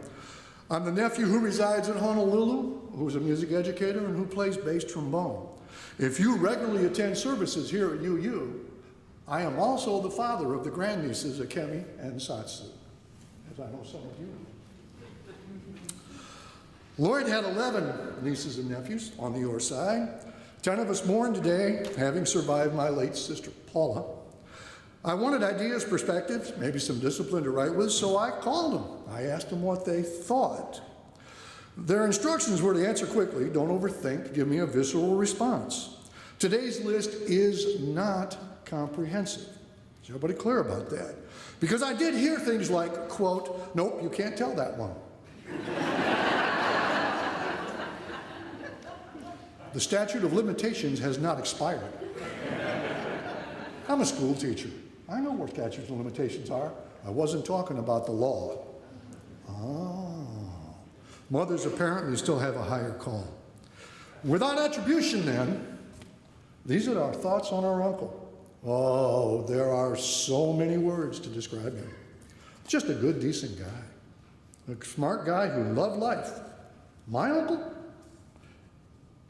I'm the nephew who resides in Honolulu, who's a music educator and who plays bass trombone. If you regularly attend services here at UU, I am also the father of the grandnieces Akemi and Satsu, as I know some of you. Lloyd had 11 nieces and nephews on the Orr side. 10 of us mourn today, having survived my late sister Paula. I wanted ideas, perspectives, maybe some discipline to write with, so I called them. I asked them what they thought. Their instructions were to answer quickly, don't overthink, give me a visceral response. Today's list is not comprehensive. Is everybody clear about that? Because I did hear things like, quote, nope, you can't tell that one. The statute of limitations has not expired. I'm a school teacher. I know where statutes of limitations are. I wasn't talking about the law. Oh. Mothers apparently still have a higher call. Without attribution then, these are our thoughts on our uncle. Oh, there are so many words to describe him. Just a good, decent guy. A smart guy who loved life. My uncle?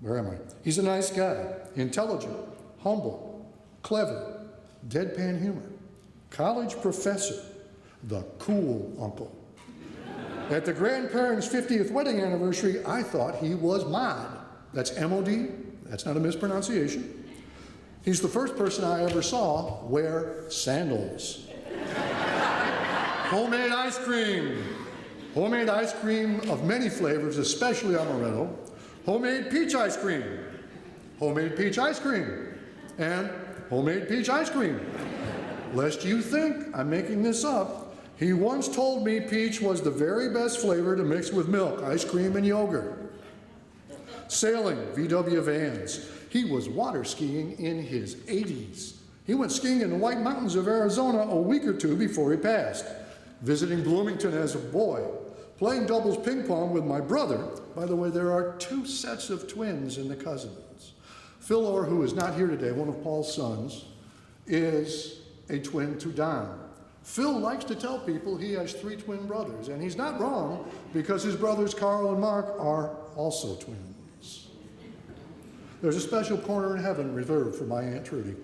Where am I? He's a nice guy. Intelligent, humble, clever, deadpan humor, college professor, the cool uncle. At the grandparents' 50th wedding anniversary, I thought he was Mod. That's M-O-D, that's not a mispronunciation. He's the first person I ever saw wear sandals. Homemade ice cream. Homemade ice cream of many flavors, especially amaretto. Homemade peach ice cream. Homemade peach ice cream. And homemade peach ice cream. Lest you think I'm making this up, he once told me peach was the very best flavor to mix with milk, ice cream, and yogurt. Sailing, VW vans. He was water skiing in his 80s. He went skiing in the White Mountains of Arizona a week or two before he passed. visiting Bloomington as a boy, playing doubles ping pong with my brother. By the way, there are 2 sets of twins in the cousins. Phil Orr, who is not here today, one of Paul's sons, is a twin to Don. Phil likes to tell people he has 3 twin brothers, and he's not wrong because his brothers Carl and Mark are also twins. There's a special corner in heaven reserved for my Aunt Trudy.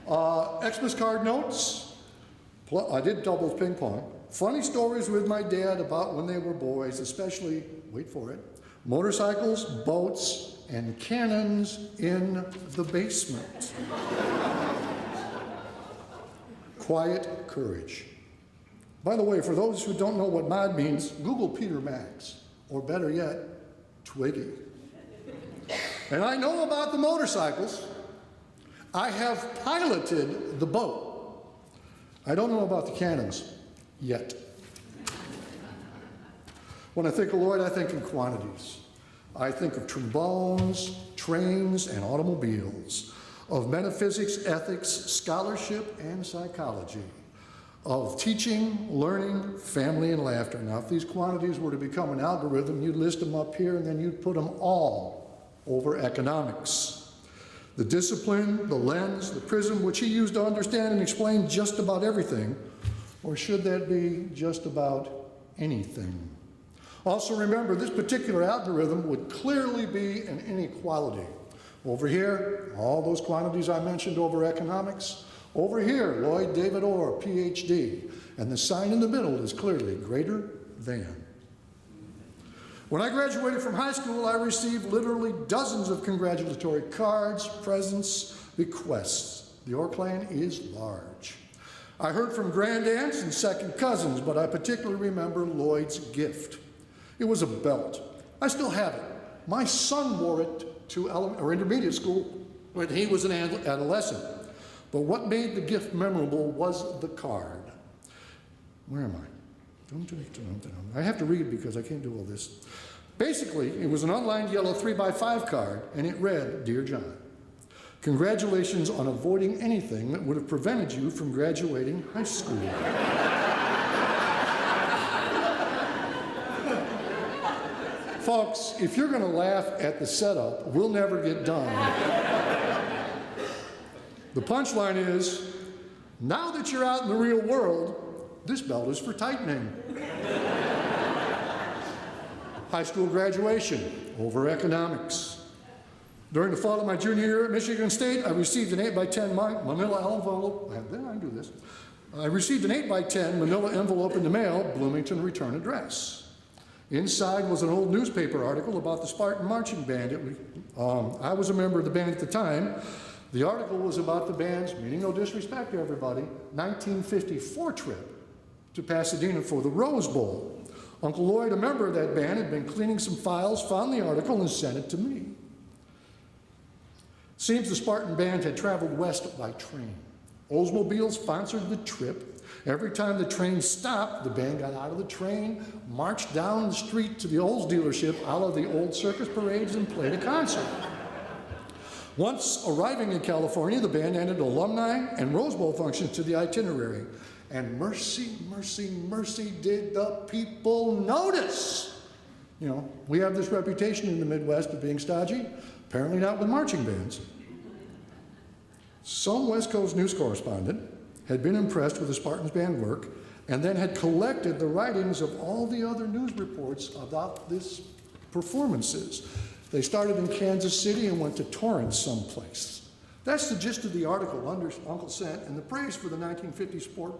Xmas card notes. I did doubles ping pong. Funny stories with my dad about when they were boys, especially, wait for it, motorcycles, boats, and cannons in the basement. Quiet courage. By the way, for those who don't know what mod means, Google Peter Max, or better yet, Twiggy. And I know about the motorcycles. I have piloted the boat. I don't know about the cannons yet. When I think of Lloyd, I think in quantities. I think of trombones, trains, and automobiles, of metaphysics, ethics, scholarship, and psychology, of teaching, learning, family, and laughter. Now, if these quantities were to become an algorithm, you'd list them up here, and then you'd put them all over economics. The discipline, the lens, the prism, which he used to understand and explain just about everything, or should that be just about anything? Also remember, this particular algorithm would clearly be an inequality. Over here, all those quantities I mentioned over economics. Over here, Lloyd David Orr, PhD. And the sign in the middle is clearly greater than. When I graduated from high school, I received literally dozens of congratulatory cards, presents, bequests. The Orr clan is large. I heard from grandaunts and second cousins, but I particularly remember Lloyd's gift. It was a belt. I still have it. My son wore it to intermediate school when he was an adolescent. But what made the gift memorable was the card. Where am I? I have to read because I can't do all this. Basically, it was an unlined yellow 3x5 card, and it read, "Dear John, congratulations on avoiding anything that would have prevented you from graduating high school." Folks, if you're going to laugh at the setup, we'll never get done. The punchline is, now that you're out in the real world, this belt is for tightening. High school graduation, over economics. During the fall of my junior year at Michigan State, I received an 8x10 manila envelope. Then I do this. I received an 8x10 manila envelope in the mail, Bloomington return address. Inside was an old newspaper article about the Spartan marching band. I was a member of the band at the time. The article was about the band's, meaning no disrespect to everybody, 1954 trip to Pasadena for the Rose Bowl. Uncle Lloyd, a member of that band, had been cleaning some files, found the article, and sent it to me. Seems the Spartan band had traveled west by train. Oldsmobile sponsored the trip. Every time the train stopped, the band got out of the train, marched down the street to the Olds dealership out of the old circus parades, and played a concert. Once arriving in California, the band added alumni and Rose Bowl functions to the itinerary. And mercy, mercy, mercy, did the people notice. You know, we have this reputation in the Midwest of being stodgy, apparently not with marching bands. Some West Coast news correspondent had been impressed with the Spartans band work and then had collected the writings of all the other news reports about this performances. They started in Kansas City and went to Torrance someplace. That's the gist of the article Uncle sent, and the praise for the 1954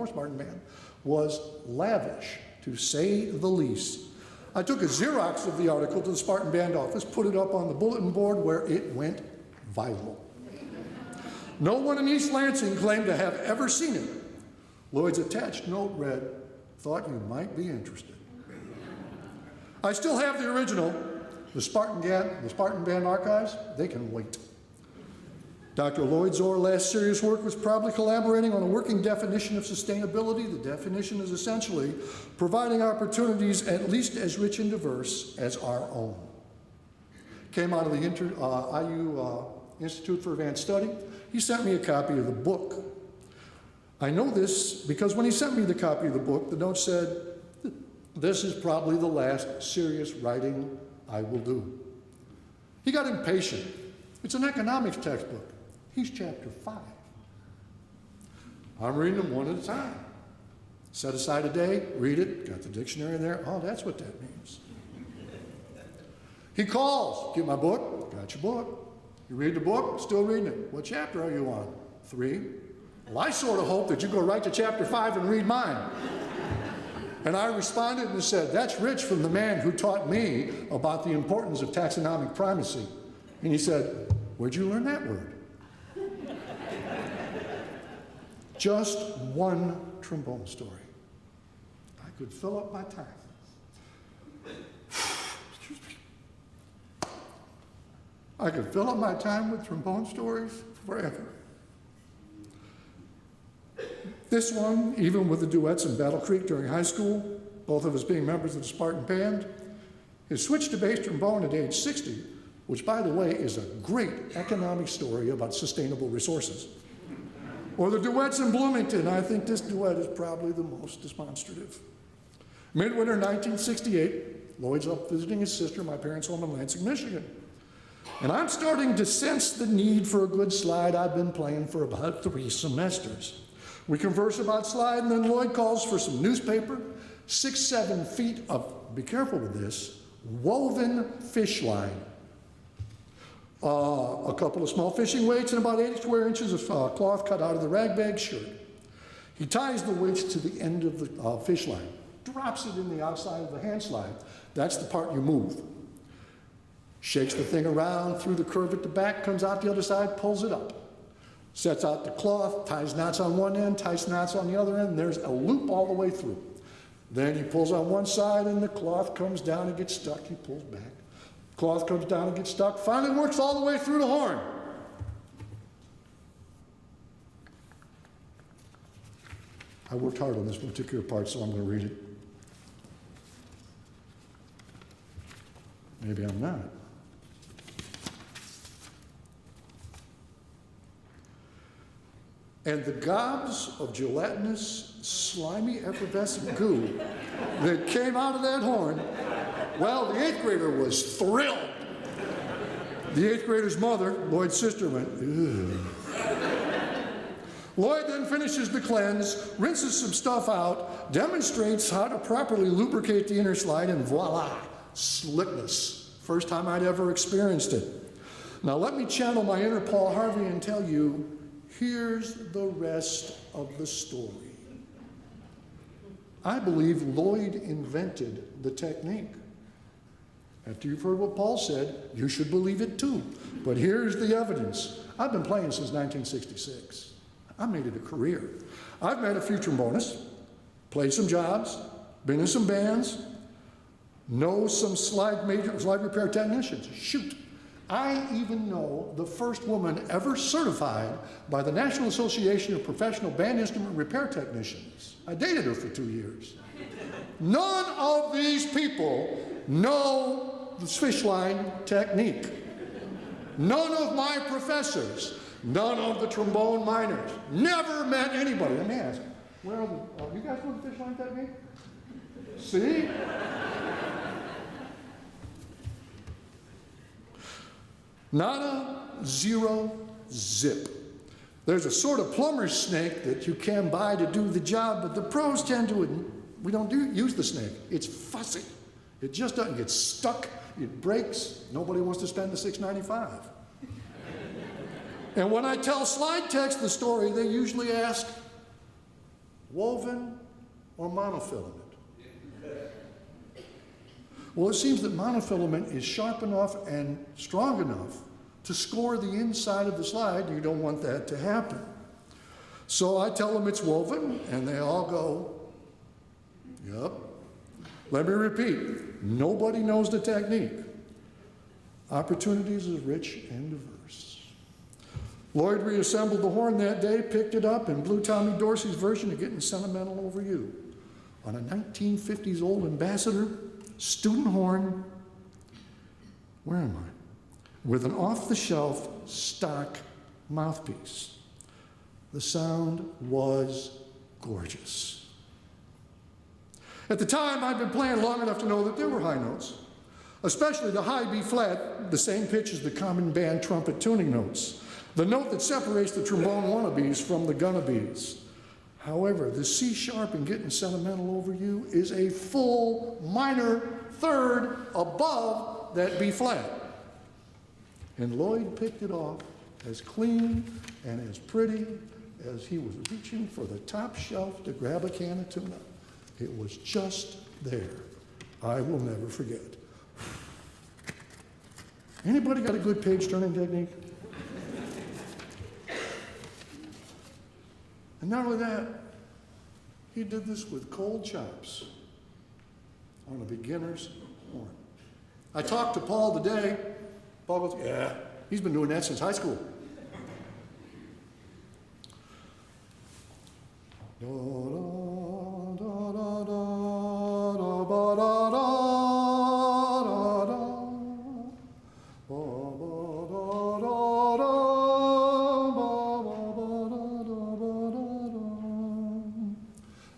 Spartan band was lavish, to say the least. I took a Xerox of the article to the Spartan band office, put it up on the bulletin board where it went viral. No one in East Lansing claimed to have ever seen it. Lloyd's attached note read, "Thought you might be interested." I still have the original. The Spartan Band archives, they can wait. Dr. Lloyd Orr's last serious work was probably collaborating on a working definition of sustainability. The definition is essentially providing opportunities at least as rich and diverse as our own. Came out of the IU Institute for Advanced Study. He sent me a copy of the book. I know this because when he sent me the copy of the book, the note said, "This is probably the last serious writing I will do." He got impatient. It's an economics textbook. He's chapter 5. I'm reading them one at a time. Set aside a day, read it, got the dictionary there. Oh, that's what that means. He calls, "Get my book?" "Got your book." "You read the book?" "Still reading it." "What chapter are you on?" 3. "Well, I sort of hope that you go right to chapter 5 and read mine." And I responded and said, "That's rich from the man who taught me about the importance of taxonomic primacy." And he said, "Where'd you learn that word?" Just one trombone story. I could fill up my time. I could fill up my time with trombone stories forever. This one, even with the duets in Battle Creek during high school, both of us being members of the Spartan Band, his switch to bass trombone at age 60, which, by the way, is a great economic story about sustainable resources. Or the duets in Bloomington. I think this duet is probably the most demonstrative. Midwinter 1968, Lloyd's up visiting his sister, my parents' home in Lansing, Michigan. And I'm starting to sense the need for a good slide I've been playing for about 3 semesters. We converse about slide, and then Lloyd calls for some newspaper, 6-7 feet of, be careful with this, woven fish line. A couple of small fishing weights and about 80 square inches of cloth cut out of the ragbag shirt. He ties the weights to the end of the fish line, drops it in the outside of the hand slide. That's the part you move. Shakes the thing around through the curve at the back, comes out the other side, pulls it up. Sets out the cloth, ties knots on one end, ties knots on the other end, and there's a loop all the way through. Then he pulls on one side and the cloth comes down and gets stuck. He pulls back. Cloth comes down and gets stuck. Finally works all the way through the horn. I worked hard on this particular part, so I'm going to read it. Maybe I'm not. And the gobs of gelatinous, slimy, effervescent goo that came out of that horn, well, the 8th grader was thrilled. The 8th grader's mother, Lloyd's sister, went, "Ew." Lloyd then finishes the cleanse, rinses some stuff out, demonstrates how to properly lubricate the inner slide, and voila, slickness. First time I'd ever experienced it. Now let me channel my inner Paul Harvey and tell you, here's the rest of the story. I believe Lloyd invented the technique. After you've heard what Paul said, you should believe it too. But here's the evidence. I've been playing since 1966. I made it a career. I've met a few trombonists, played some jobs, been in some bands, know some slide repair technicians. Shoot. I even know the first woman ever certified by the National Association of Professional Band Instrument Repair Technicians. I dated her for 2 years. None of these people know the fish line technique. None of my professors, none of the trombone minors, never met anybody. Let me ask, where are the, you guys know the fish line technique? See? Nada, zero, zip. There's a sort of plumber's snake that you can buy to do the job, but the pros tend to, we don't use the snake. It's fussy. It just doesn't get stuck. It breaks. Nobody wants to spend the $6.95. And when I tell slide techs the story, they usually ask, woven or monofilament? Well, it seems that monofilament is sharp enough and strong enough to score the inside of the slide. You don't want that to happen. So I tell them it's woven, and they all go, yep. Let me repeat, nobody knows the technique. Opportunities is rich and diverse. Lloyd reassembled the horn that day, picked it up, and blew Tommy Dorsey's version of Getting Sentimental Over You on a 1950s old Ambassador student horn, where am I? With an off-the-shelf stock mouthpiece. The sound was gorgeous. At the time, I'd been playing long enough to know that there were high notes, especially the high B flat, the same pitch as the common band trumpet tuning notes, the note that separates the trombone wannabes from the gonna-bees. However, the C sharp in Getting Sentimental Over You is a full minor third above that B flat. And Lloyd picked it off as clean and as pretty as he was reaching for the top shelf to grab a can of tuna. It was just there. I will never forget. Anybody got a good page turning technique? And not only that, he did this with cold chops on a beginner's horn. I talked to Paul today. Paul goes, yeah, he's been doing that since high school.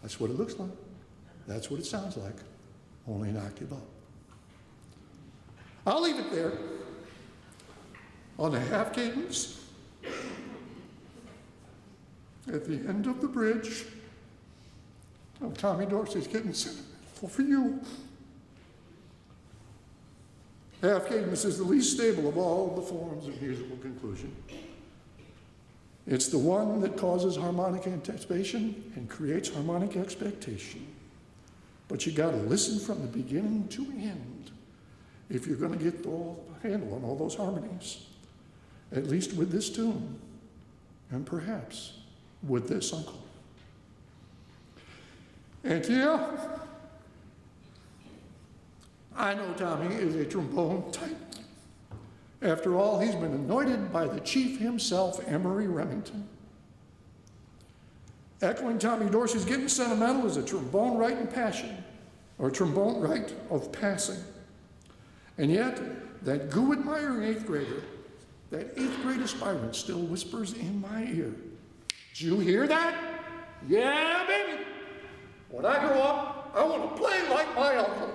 That's what it looks like. That's what it sounds like, only an octave up. I'll leave it there on the half cadence at the end of the bridge of Tommy Dorsey's Getting Sentimental for You. Half cadence is the least stable of all the forms of musical conclusion. It's the one that causes harmonic anticipation and creates harmonic expectation. But you gotta listen from the beginning to end if you're gonna get the handle on all those harmonies. At least with this tune, and perhaps with this uncle. And yeah, I know Tommy is a trombone type. After all, he's been anointed by the chief himself, Emery Remington. Echoing Tommy Dorsey's Getting Sentimental is a trombone rite in passion, or a trombone rite of passing. And yet, that goo-admiring eighth grader, that eighth grade aspirant still whispers in my ear, "Did you hear that? Yeah, baby. When I grow up, I want to play like my uncle."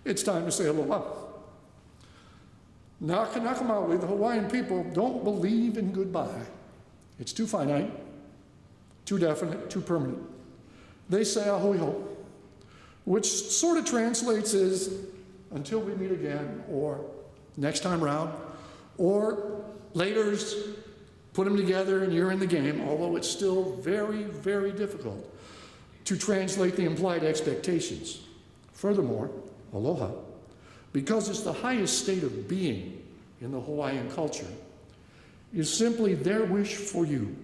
It's time to say aloha. Nakamaui, the Hawaiian people, don't believe in goodbye. It's too finite, too definite, too permanent. They say ahui ho, which sort of translates as until we meet again, or next time round, or later's, put them together and you're in the game, although it's still very, very difficult to translate the implied expectations. Furthermore, aloha, because it's the highest state of being in the Hawaiian culture, is simply their wish for you.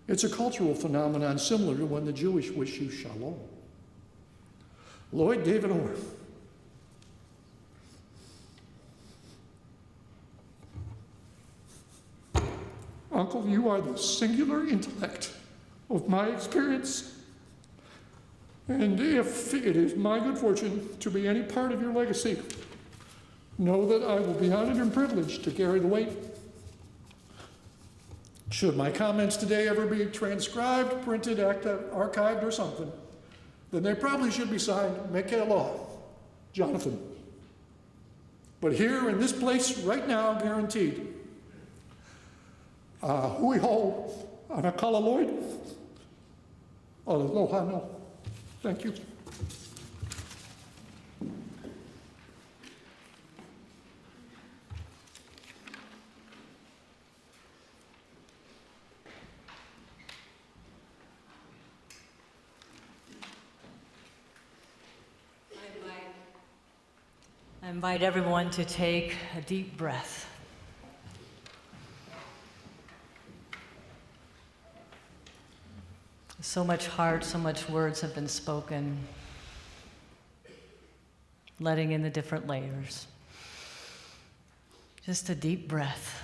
It's a cultural phenomenon similar to when the Jewish wish you shalom. Lloyd David Orr. Uncle, you are the singular intellect of my experience. And if it is my good fortune to be any part of your legacy, know that I will be honored and privileged to carry the weight. Should my comments today ever be transcribed, printed, archived, or something, then they probably should be signed Meke Aloha, Jonathan. But here in this place right now, guaranteed, hui ho, anakala Lloyd, aloha no. Thank you. I invite everyone to take a deep breath. So much heart, so much words have been spoken, letting in the different layers. Just a deep breath.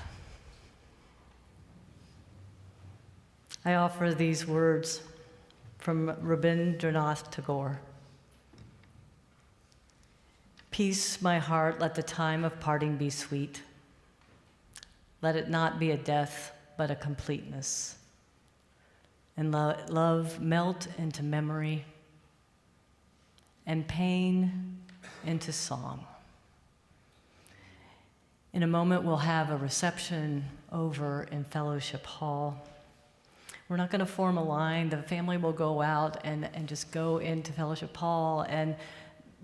I offer these words from Rabindranath Tagore. Peace, my heart, let the time of parting be sweet. Let it not be a death, but a completeness. And love melt into memory, and pain into song. In a moment, we'll have a reception over in Fellowship Hall. We're not going to form a line. The family will go out and just go into Fellowship Hall. And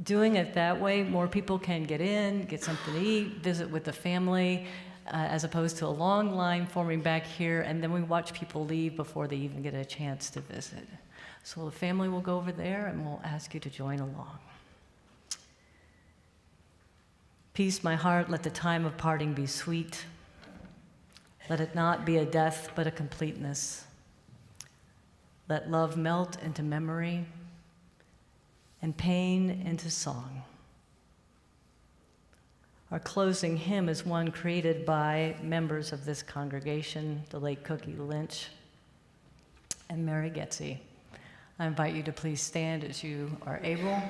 doing it that way, more people can get in, get something to eat, visit with the family, as opposed to a long line forming back here, and then we watch people leave before they even get a chance to visit. So the family will go over there, and we'll ask you to join along. Peace, my heart, let the time of parting be sweet. Let it not be a death, but a completeness. Let love melt into memory, and pain into song. Our closing hymn is one created by members of this congregation, the late Cookie Lynch and Mary Getzey. I invite you to please stand as you are able.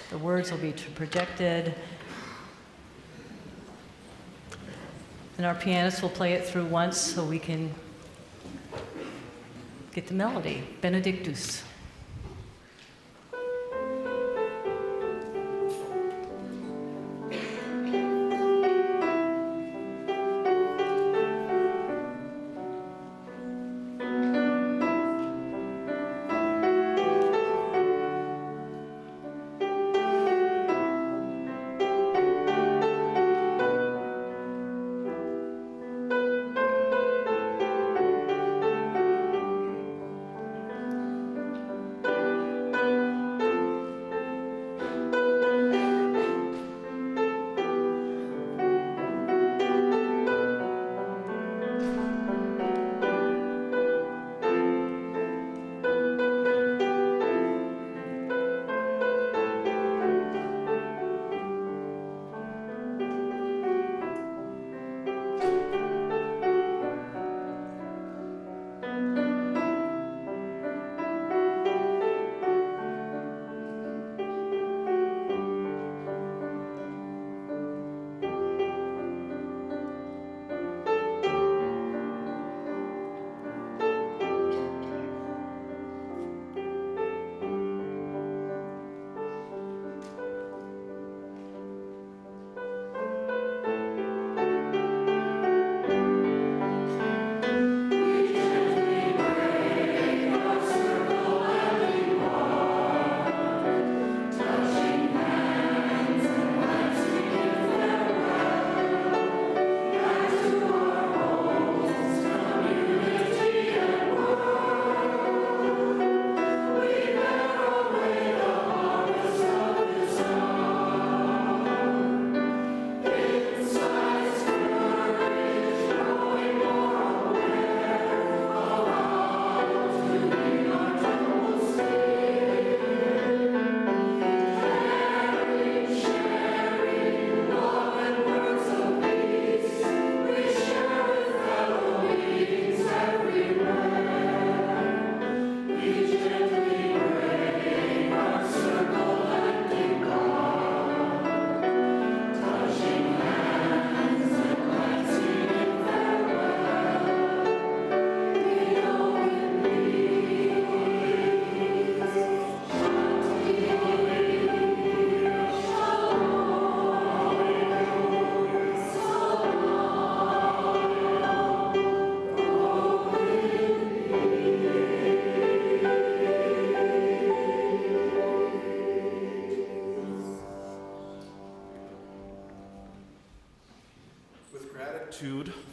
The words will be projected, and our pianist will play it through once so we can get the melody. Benedictus.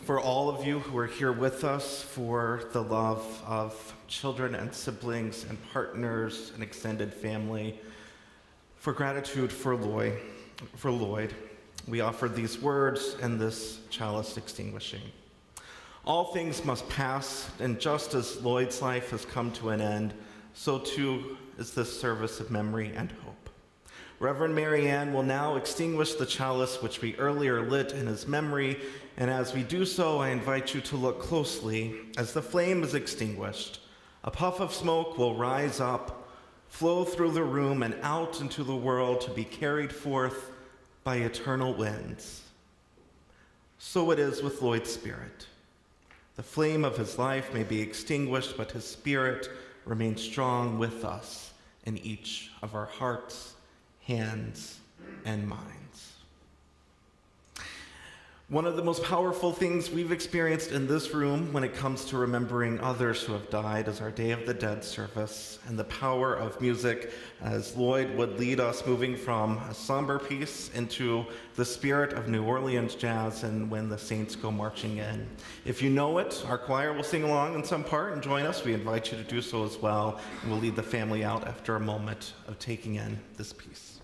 For all of you who are here with us, for the love of children and siblings and partners and extended family, for gratitude for Lloyd, we offer these words and this chalice extinguishing. All things must pass, and just as Lloyd's life has come to an end, so too is this service of memory and hope. Reverend Mary Ann will now extinguish the chalice which we earlier lit in his memory, and as we do so, I invite you to look closely as the flame is extinguished. A puff of smoke will rise up, flow through the room and out into the world to be carried forth by eternal winds. So it is with Lloyd's spirit. The flame of his life may be extinguished, but his spirit remains strong with us in each of our hearts, hands, and minds. One of the most powerful things we've experienced in this room when it comes to remembering others who have died is our Day of the Dead service and the power of music as Lloyd would lead us moving from a somber piece into the spirit of New Orleans jazz and When the Saints Go Marching In. If you know it, our choir will sing along in some part and join us. We invite you to do so as well. We'll lead the family out after a moment of taking in this piece.